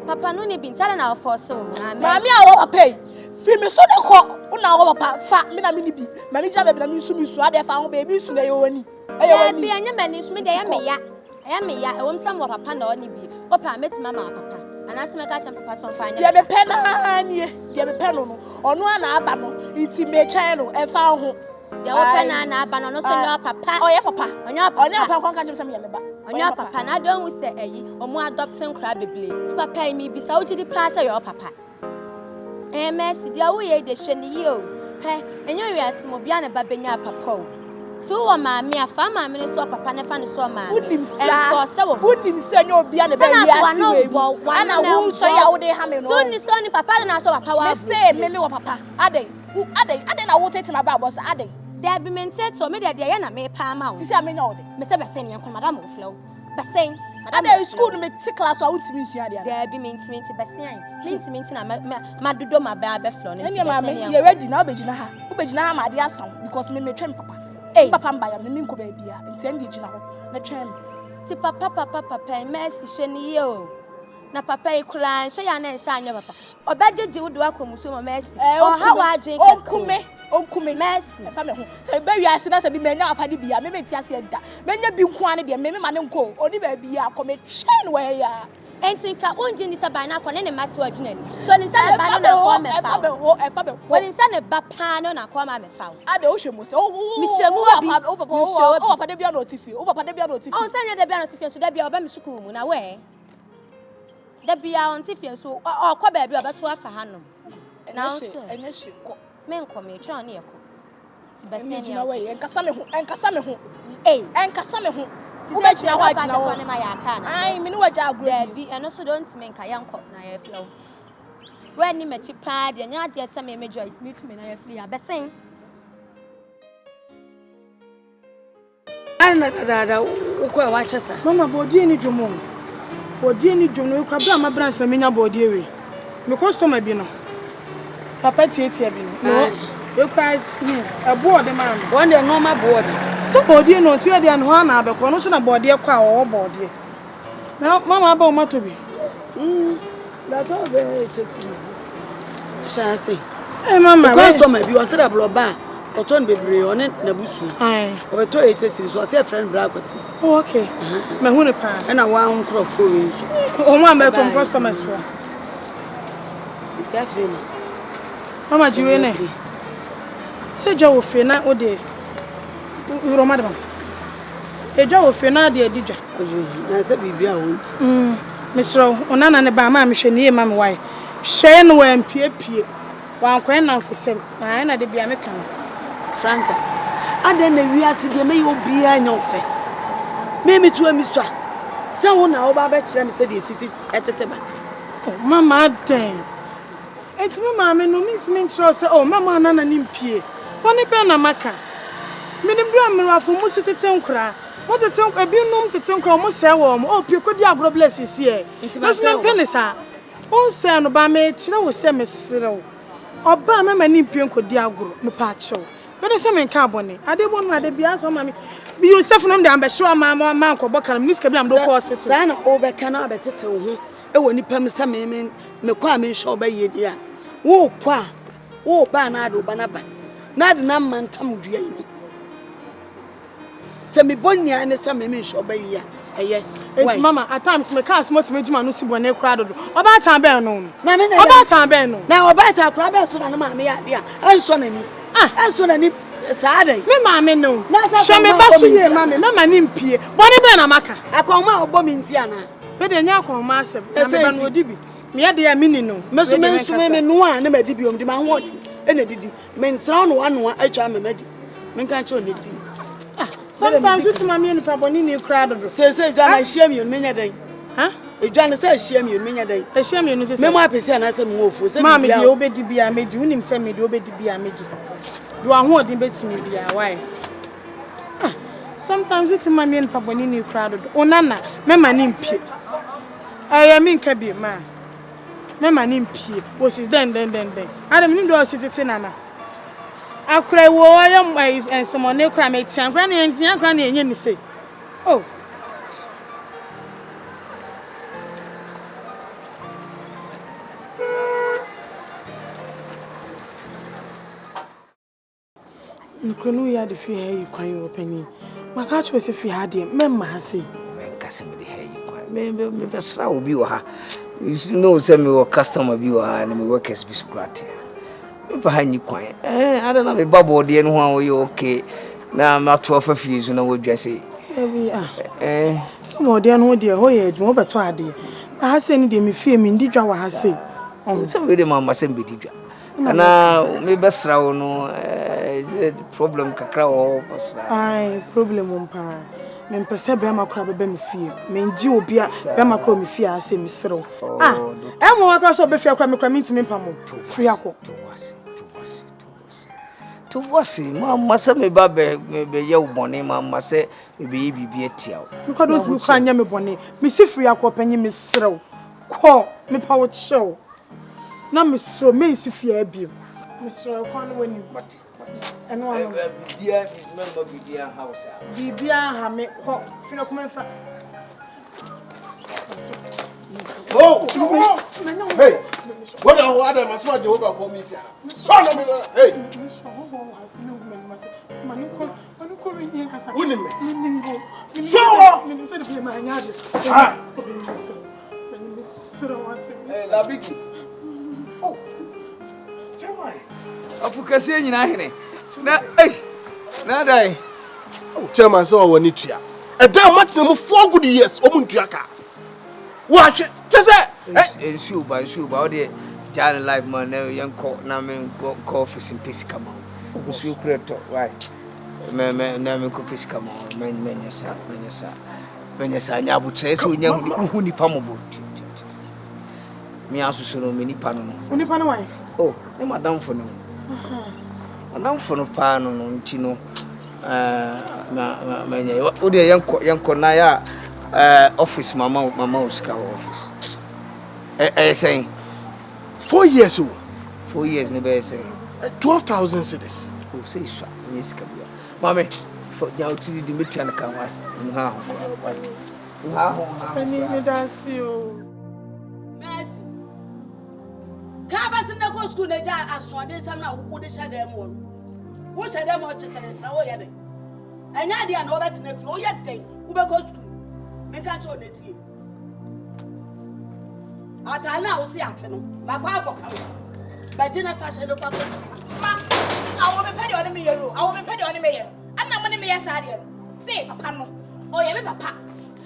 Papa no need be telling our for so. Mammy, I will pay. Feel me so the cock. Una papa fat me na mini be. Mammy Jabba me so I found baby soon. I owe be any man is me. I am I want some of Papa no need be. Opa met mama papa. And ask me catch papa some fine. There be pen there be pen no. Ono na aba no. Iti me channel e fa ho. There open na aba no so your papa. Oh yeah papa. Onya papa kon catch me yeleba. Onya papa na don we say eyi omo adopting crab beble. Ti papa mi bi sa wo gidi pass your papa. MS dia wo ye de hwe ni yo. He enyo wi asem obi ana ba benya papa o. Ti wo ma me afa ma me so papa ne fa ne so ma. Unim se no obi ana ba wi asem we. Ana wo so ya wo de ha me no. So ni papa na so papa wa. Me say me wo papa. Ade na wo tete ma ba boss ade. There be menteto me de na me pa ma wo. Ti say me nya wo de. Me say be say ne kon madam wo flow. Be say ade school no me ti class wa wo ti me sua de. There be mentimi be say na ma dodo ma ba be flow ne. Eni ma me ye ready na obegina ha. Obegina ha ma de asam because me twem papa. Hey, papa mbaya me nko ba bia enti ande gina ho na twem ti papa mercy hwe ni yo na papa e kula nhwe ya na nsa anyo papa obajeje wo do akomuso mo mercy o ha wa adwen ka onkume mercy e fa me ho se ba wiase na se bi menya papa de bia me meti ase da menya bi nko ane de me ma ne nko oni ba bia akome chen we ya enti ka onje ni se ba na akone ne mate wa gina ni so ni se ne ba no na ko me fa woni se ne ba pa no na ko ma me fa ade o hwemu se mi hwemu wa bi o papa de bia no tifi o papa de bia no tifi o se nya de bia no tifi so de bia o ba mi sukuu mu na we de bia on tifi so o ko ba bia o ba to afa hanom na o se enye hwe me nko me twa na ye ko ti bese ni na we enkasa me ho enkasa me ho wo be gina ho agina ho ne ma ya aka na ai me ni waja agro bi eno so don't me nka ya nko na ye flow when ni mechi pa de nya de se me Joyce me to me na ye flow ya besen ana dada ukwa wa chesa mama body ni dwomo kwa bra ma branch na menya body we me customer bi no papa tie bi no we price ni a board man one the normal board so body no tu e de no na abekọ no so na body kwa o body na mama ba o mato bi that all be tesi sha say mama customer bi o se da bloba o ton bebre o ne na busu o be to tesi so say friend black o si okay me hu ne pa na wa nkrofo we so o ma me to customers for it's a fee mama jiwe ne se jo wo fe na o de uro madam e jo wo fe na de adija na se bibia wonti misro onana ne ba ma me hwe ne ma me wai hwe no wa mpiepie wa nkwen na ofisem na de bia me kan franka ade na wiase de me yo bia nya ofe me tu ami so se wo na wo ba be kire me se de sisi etete ba mama den enti me ma me no me ntimi nchiro se mama na ni mpie Boni be na maka. Minim do amrafo mu sitete nkura. What the thing ebinum tete nkura mo se wo mo. Oh pie kodi agro bless isi e. Nti me penisa. On se no ba me kire wo se mesrew. Oba me mani pie kodi agro me pa chew. But the same car bonnet. I did one my debias on mammy. You self from the ambassador, mamma, Manco, Bockham, Miss Cabam, do hospital. Sana over cannot better tell her. Oh, when you permit some men, Mequamin show by ye, dear. Whoa, qua. Oh, Banado, Banaba. Not an amman tam dream. Semi Bonia and the same men show by ye. Mamma, at times my car must make man who see one crowded. About time Benno. About time Benno. Now about our crabs on a mammy, dear. And son of me. Ah, so any Saturday. Me mamma no. Show me basu mamma, mamma nimpie. Boni be na maka. Akoma obomi ntiana. Be de nya akoma asem. Na me ba no odibi. Me ya de ya mini no. Meso me no a na madibi om di ma ho odi. E na didi. Me ntra no ano atwa me madi. Me kan che oneti. Ah, sometimes you to mamma ni pa boni ni crowd do. Say dwa na hia mi me nya den. Ha? Edwa na say hia mi me nya den. E hia mi no say. Me mo apese na say me ofo. Say mamma de obedi bia medi. Unim say me de obedi bia medi. Do I want him bet me be why? Ah, sometimes with my men pabonini crowded. Oh nana, me manimpi. I mean kabi ma. Me manimpi. Was is then. I don't mean do sit nana. I cry wo am wise and someone ne cry me tian granny and tian granny and say. Oh. Nkunu ya de fi ha yi kwan yo pani. Maka chwe se fi ha de memma ha se. Men kase me de ha yi kwan. Me be sa obi wo ha. You know say me wo customer bi wo ha na me workers bi skrate. Me fa ha yi kwan. Ada na me babo de no ho yo okay. Na ma to fa fi so na wo dwa se. Some of de no de ho ye dwo beto ade. Ha se ni de me fi me ndi dwa wa ha se. So we de mama se be di dwa. Ana me be sra wo no is problem kakra o posra. Ai problem umpa. Me mpese be makra be me fie. Me nji obi a be makra me fie ase me serew. Emo waka so be fie akra me kra me ntimi pamo. Free akọ. To wasi mama se me ba be ye ubone mama se me be ye bibi etia. Me kwa don't me kra nya me bone. Me si free akọ panyi me serew. Ko me pa wo chew. Na me serew me si fie abiem. Me serew kwa no wani. And one member Bibia house. Bibia ha me ko fina kuma fa. Oh! Hey! What are other maswa Jehovah for me here? Hey! Labiki. Oh. Afukase nyina hene. Na na dai. Oh, chairman so woni tua. E da matna mu 4 good years o mu ntua ka. Wa hwe, tese ensure ba o de jan life man na yanko na me go office in peace come on. Ensure creator, right. Me na me ko peace come on. Menyesa nya abutre so nya hu ni pamobo. Me asusu no me ni pa no. Uni pa no why? Oh, e madam for no. Madam for no pa no nti no menya o de yanko na ya office mama uska office. Saying 4 years old. 4 years ne be saying 12,000 cedis. Oh, say so. Yes, kabia. Mama, for ya uti di metu na kan wa. Ani me dasi o. Mercy. Ka ba sin na go school na ja asode sam na wo de hye dem wo. Wo hye dem o chechere na wo ye den. Anya dia na wo betina fi wo ye den. Wo be go school. Me ka cho na tie. Atala wo si ate no. Ma kwa akokam. Ba jina fashion no fa. Ma, awo me pedi oni me yero. Awo me pedi oni me yero. Ana mo ni me yesa de. Say papa no. O ye me papa.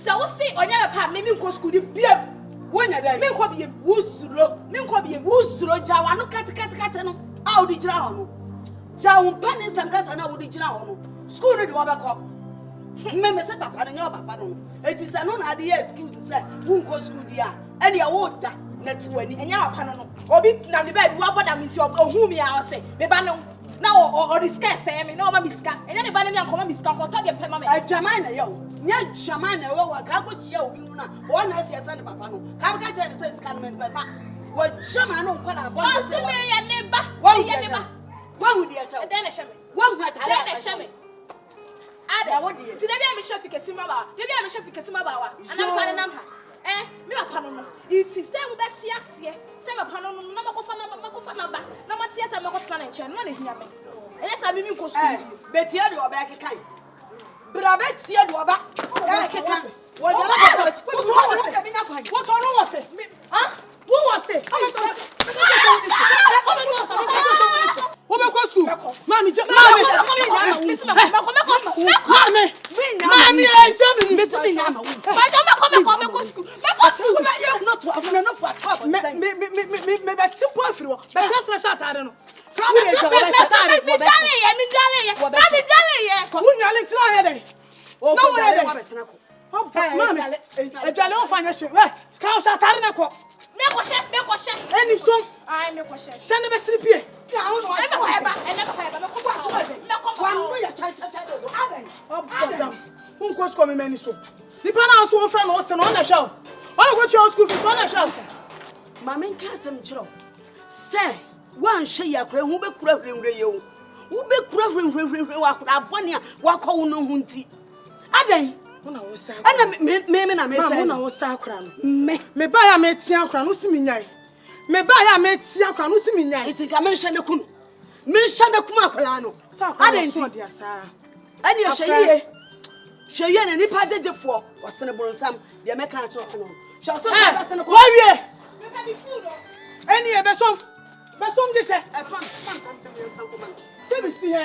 So wo si onya papa me nko school di biem. Wonya dai. Me nko biem. Wusuro jawa no kati no. A odi jira ho no. Jawu pani sam kasa na odi jira ho no. School no di wo beko. Me se papa no nya papa no. Eti se no na de excuse se wo nko school di a. Ene ya wo da na ti wani. Enya papa no. Obi na me ba bi wa boda me ti ohun mi a o se. Me ba no. Now or discuss me no mama miska. And anybody me come miska ko to dem pe mama. Jamana yo. Nya jamana wo wa ka ko chia obi hu na. Wo na sia sa ne papa no. Ka ka che se ska men papa. Wo jamana no kwa na bo. O se me ye ne ba. Wo ye ne ba. Wo hu dia sha. Den na hye me. Wo hu atare. Den na hye me. Ada wo die. Ti da bia me shofi kesima ba. Da bia me shofi kesima ba wa. Anam fa ne nam ha. Me papa no. Iti se wo beti ase. Se me papa no na makofa na ba. Na mati ase me ko tana nche no na hia me. Yes, I'm in costume. Betty, you are back again. Brabet, you are back. What was it? Huh? Who was it? One shay a crane who be craving rail. Who be craving wakuna wako no hunti. Aday, when I was sad, and I was sacran. Me buy a made Siakran, who see me. Me buy a made Siakran, who see me. I think I mentioned the Kun. Mention the Kumakolano. I didn't see dear sir. And you say, Shayan and Nipa for was senable some the American children. Shall so warrior. Any other song? But some this say, I found some see her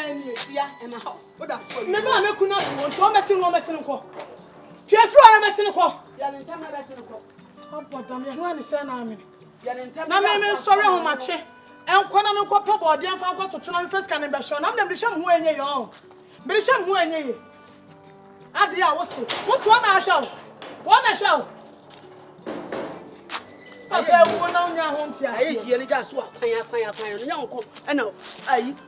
and a house. What that's for. Never I could not want to messing on messing call. Pierre Froy messing call. Yan time messing call. Oh, but damn, you want to say now, Yan time. Now, I'm sorry how much. And Quana no copper or dear Fanco to turn first can be shown. I'm the Bisham who any own. Bisham who any. Ah, dear, what's one I shall? One I shall. I hear just what I uncle. I know.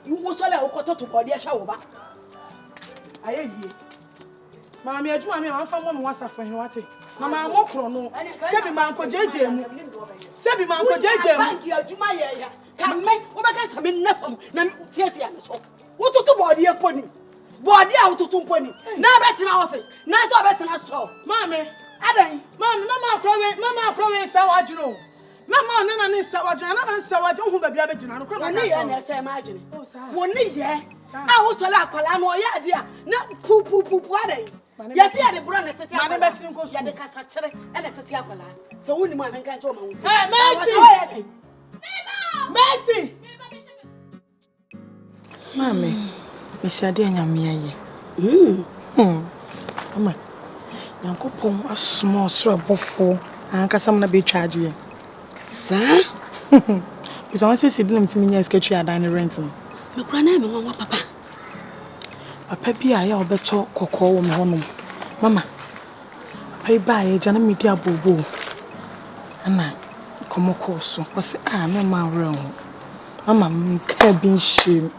You was all I got to body a shower back. I hear you. Mammy, I do. I'm from one once after him. What? Mamma, walk on. Sebi Manco JJ. Sebi Manco JJ. You my can make what I guess I'm in nothing. What to body a pony? Body out to 2 pony. Now better in our office. Now so better in our store. Mammy. Adan, Mama crowing sawaj no. Mama nana ni sawaj na sawaj hu ba bia be gina no kro ma ka na say imagine. Woni ye. A wo so la kwala no ya dia na pu adan. Yes ya de bro na tete akwala. Mane besin ko su. Ya de kasa kire e na tete akwala. So woni ma men kan to ma wuti. Mercy. Mercy. Mami, me say ade anyame aye. Mama. Yankopon a small strabofo and Cassam na be charging. Sir? Is I say didn't to me sketchy at dining renting. No graname, Mamma Papa. A peppy I will better cocoa me home. Mamma, pay by a Jana media bobo. And I come course was no man wrong. Mamma, me can't be shame.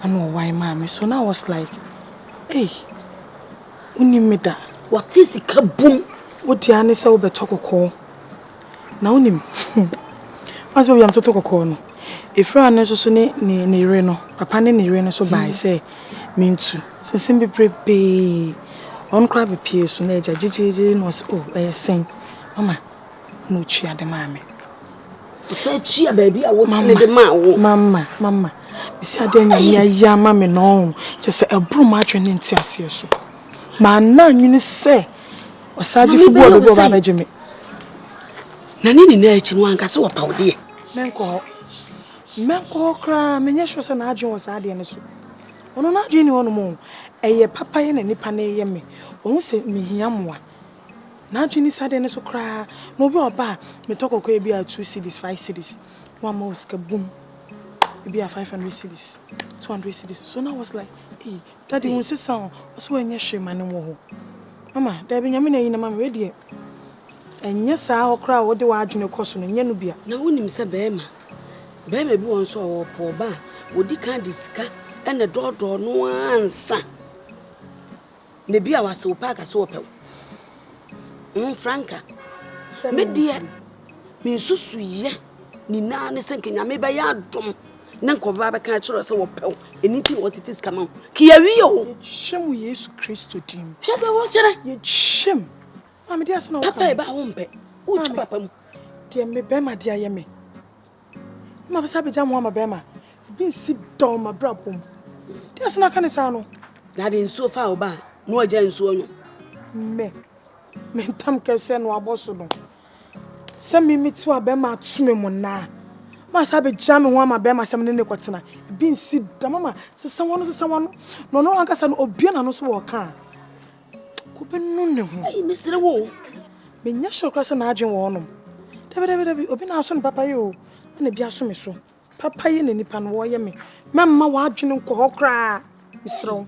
I know why, Mammy. So now I was like, hey. Unimida. What is it? Kaboom! What the Annie saw be talk call. Now, Nim. As we am to talk call. If you are not so ni reno, Papa ni reno so by say, mean to. Since him be prepaid. On crab appears so nature. Gigi was I sing. Mama, no cheer the mammy. You say cheer, baby. I want to the man. Mama. You see, I didn't mammy no. Just a broom matching in tears so. Man, none you say. Or Sergeant for board go by Jimmy. Nanny nature one can so about dear. Menko cry, Menyashos and Adrian was adding so. On an Adrian on more. A papa and a nipane yemi. Won't say me yamwa. Nadjin is adding so cry. No be ba. Me talk okay be 2 cities, 5 cities. One more kaboom. It be 500 cities, 200 cities. So now I was like, hey, Daddy won't say sound. What's when you share my name? Mama, there be Yamina in a man ready. And yes, I'll cry what the word in your costume and Yanubia. Now, when him say Bema, Bema be one so poor bar. Odi kan disika ene dodo no ansa. Ne bia wase wo pa ka so opew. Franka. Me dia me susu ye ni na ne senke nyame ba ya dom. Na nkoba ba kan kire se wo pew. Eniti wo tete sika ma. Ki ya wi yo. Shem Yesu Kristo dim. Fia da wo kire. Ye shem. Mama dia so na wo. Papa e ba wo mpe. Wo chi papa mu. Dia me be ma dia ye me. Ma be sabe jam wo ma be ma. Bin sit down ma brabom. Dia so na kan sa no. Na de nsuo fa wo ba. No aja nsuo no. Me ntam kese no aboso no. Se mi mitu abema atume mo na. Ma sabe jam ho ama be ma sem ne kwetena. Bin sit down mama. Se wano. No anka sa no obia na no so wo ka. Ko be no ne ho. Ai mesere wo. Me nya shokra se na adwen wo no. Dabi obi na aso ne papa ye o. Na bia so me so. Papa ye ne nipa no wo ye me. Mamma wa adwen nko hokra. Misro.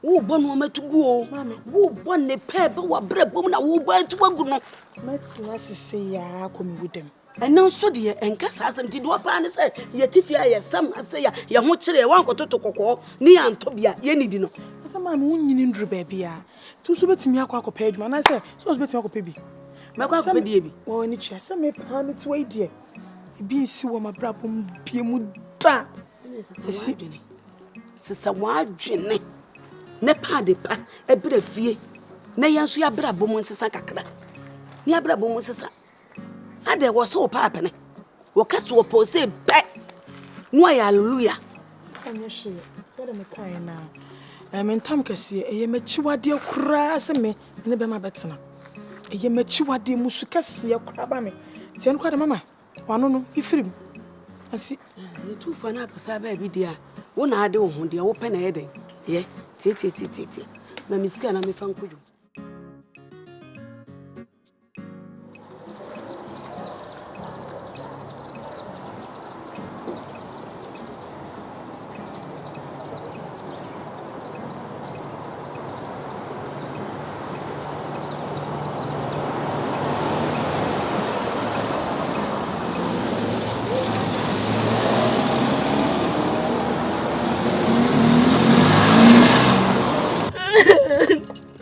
Wo bonu matugu o. Wo bonne pebe wa brabom na wo bo atugu no. Matina sisi ya Kumawood. Eno so de enka sa asem ti do pa ne se ye tifia ye sam ase ya ye ho kire wan kototo kokko ni ya ntobia ye nidi no. Asa ma me wunyini ndru ba bia. Tu so betimi akwa adwuma na se so betimi akwa bi. Mekwa akwa die bi. Wo ni chia se me pa me to idea. Ebi nsi wo ma brabom bie mu da. Sisa wadwene. Ne pa de pa ebra fie. Na yanso ya brabom nsesa kakra. Ni abrabom nsesa. Ade wo so pa apene. Wo kaso wo po se be. No ya hallelujah. Anya hye. Se de me kan na. Me ntam kase eye machiwade kura se me ne be ma betena. Eye machiwade musu kase kura ba me. Tie nkwa de mama. Wano no ifirim. Asi ni tu fa na pasa ba bi dia. Wo na ade wo ho dia wo pe na ye den. Ye tie. Na misika na me fa nkoju.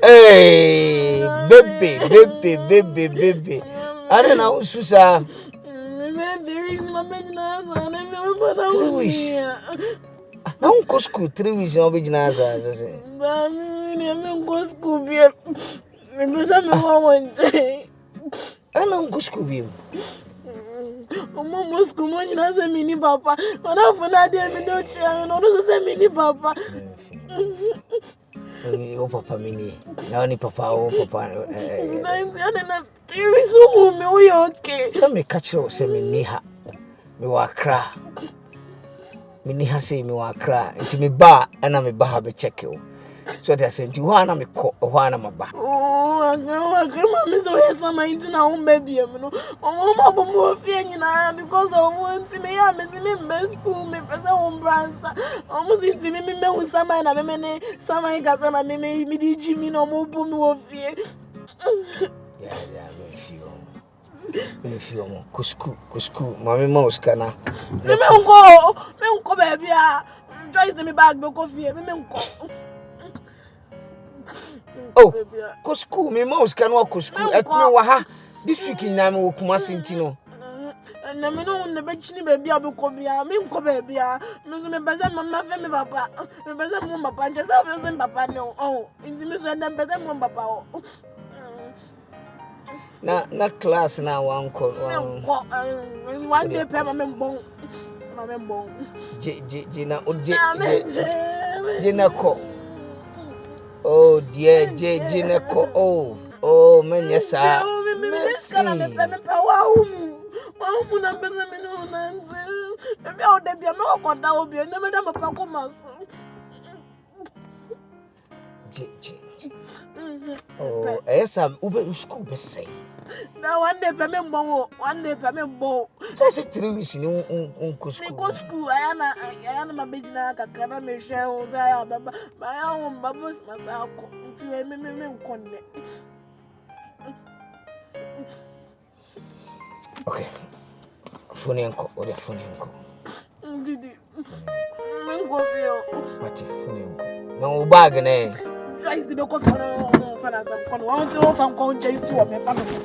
Hey, baby. I don't know, Susa. Não cosco 3 weeks não vejo nada assim. Não cosco bem. Me dá me mamãe. Não cosco bem. O mamãe como não é mini papa. Quando foi na dia me deu tia, não sei mini papa. O papa mini. Não ni papa o papa. Sɛ me ka kyerɛ sɛ me ni ha me wɔ Accra me ni ha sɛ me wɔ Accra nti me ba ɛna me ba ha be check o so that sɛ nti hɔ ana me kɔ hɔ ana ma ba Akua me so yes am into na home baby no mama bomo fie nyina because of want me ya me see me school me pesa home bransa almost into me usama na me ne sama ka na me di jimi no mo bu me wo fie me feel mo kusku mami ma uskana me nko baby a join me bag be ko fie me nko oh kusku me ma uskana kusku etme wa ha this week na me wo Kumasi ntino na me no ne be chini baby a be ko bia me nko baby a me so me beza mama fe me papa me beza mo papa nche sa me so papa no oh nti me so na beza mo papa oh na class na one day pay mama mbon je na ko oh dear je na ko oh menya sa merci me pa wa umu na beza me no nanze e o de bia me ko da obi na me da papa ko maso je oh esa ube school be say na one day pay me mbon so say 3 weeks ni un school me go school ayana mabejina kakra na me hwe o za ya baba ba ya ho baba masa ko nti me nkonne okay phone yanko Didi go feel. What if no bag ne? Tries to go for no fun as I'm going. Won't you from Conchase to my family?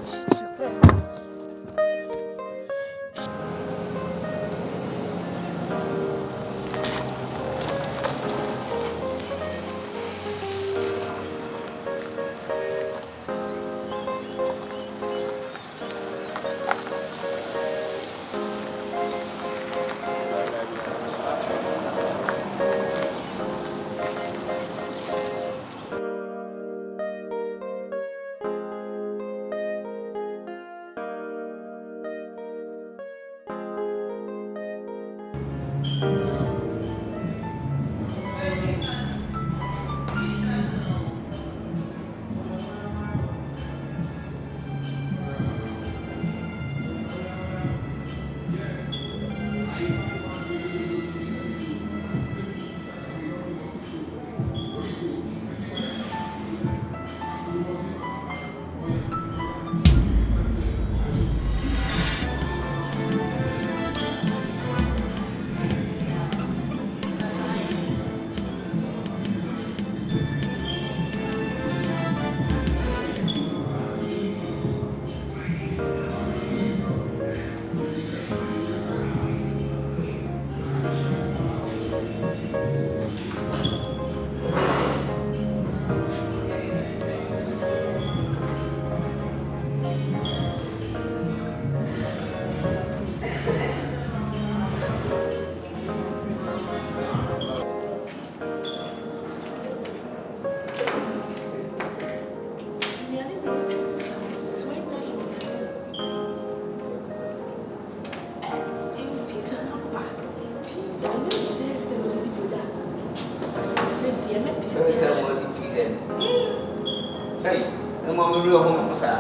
Hey, no more real home, sir.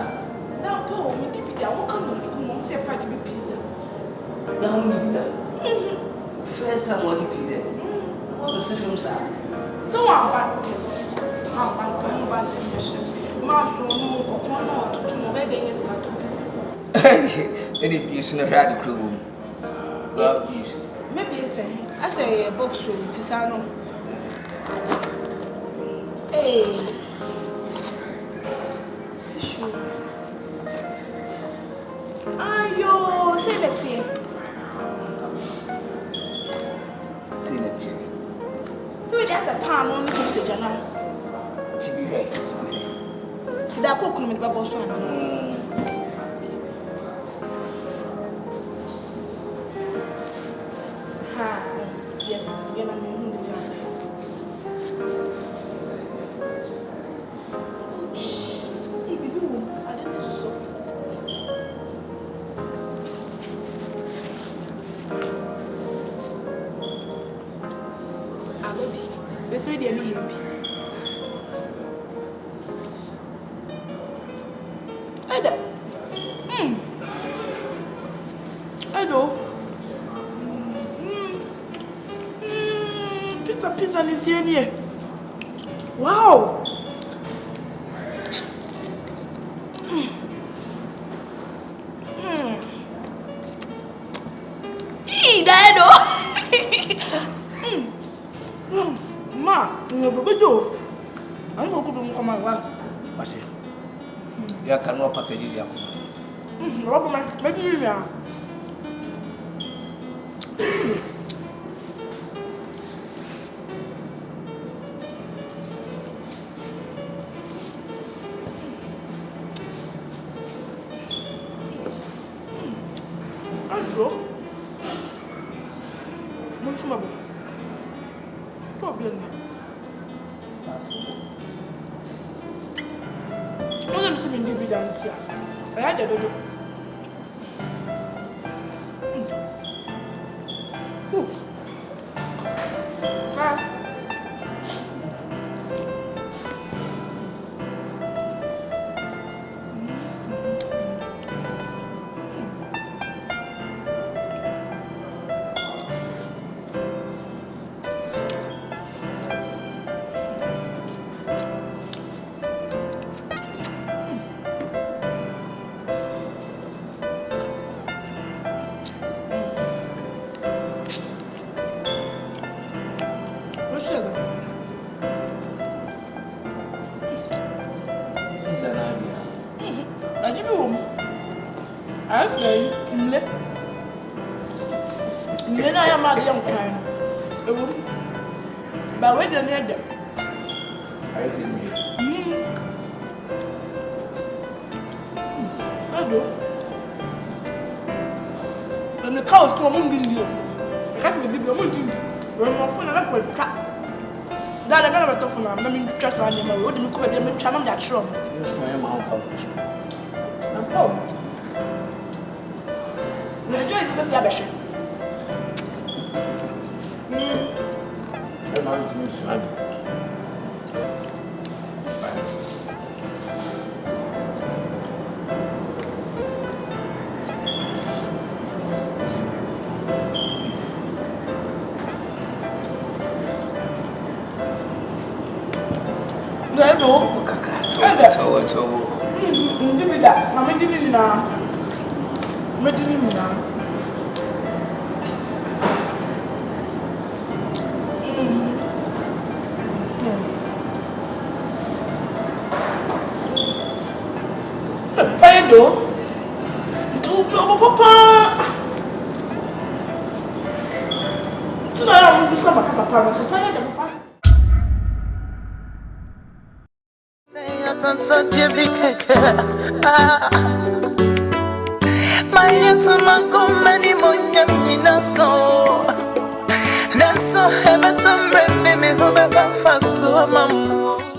Now, Paul, me keep it down. What kind of school mom say Friday be pizza? Now, first time on the pizza. What was the film, sir? So I'm back. I'm back. Master, no, coconut, to no bedding is cut to pizza. Any piece in the had the crew. Well, Maybe I say a box room, Tisano. Hey. Ayo, say that here. See the tea. So there's a pan on the sausage now. To be right. Did I cook with the bubble swan? Yes, you're not moving the job. Hey, baby, I didn't know so. Best way to any Ada. Ado. Pizza ni tieni. Wow. Dado. Ma, no bebedo. Ani ko do mo koma wa. What's it? You can no package ya. Robo man, maybe you are. Andrew, mon Kumawood. Problem. No, I'm saying you be dance. I had to do. That's nice. Then I am at young kind. But wait a minute. I see me. I do. And the cows come on in you. I can't be the woman. When my phone and I put cat. That I never thought for now. I mean, trust on them. I wouldn't come and make time that strong. Just for my own family. I'm poor. The joy is the abyss. I'm married to Miss Sad. My intimate many monya so Nanso hebetum rebe me hobe ba faso mamu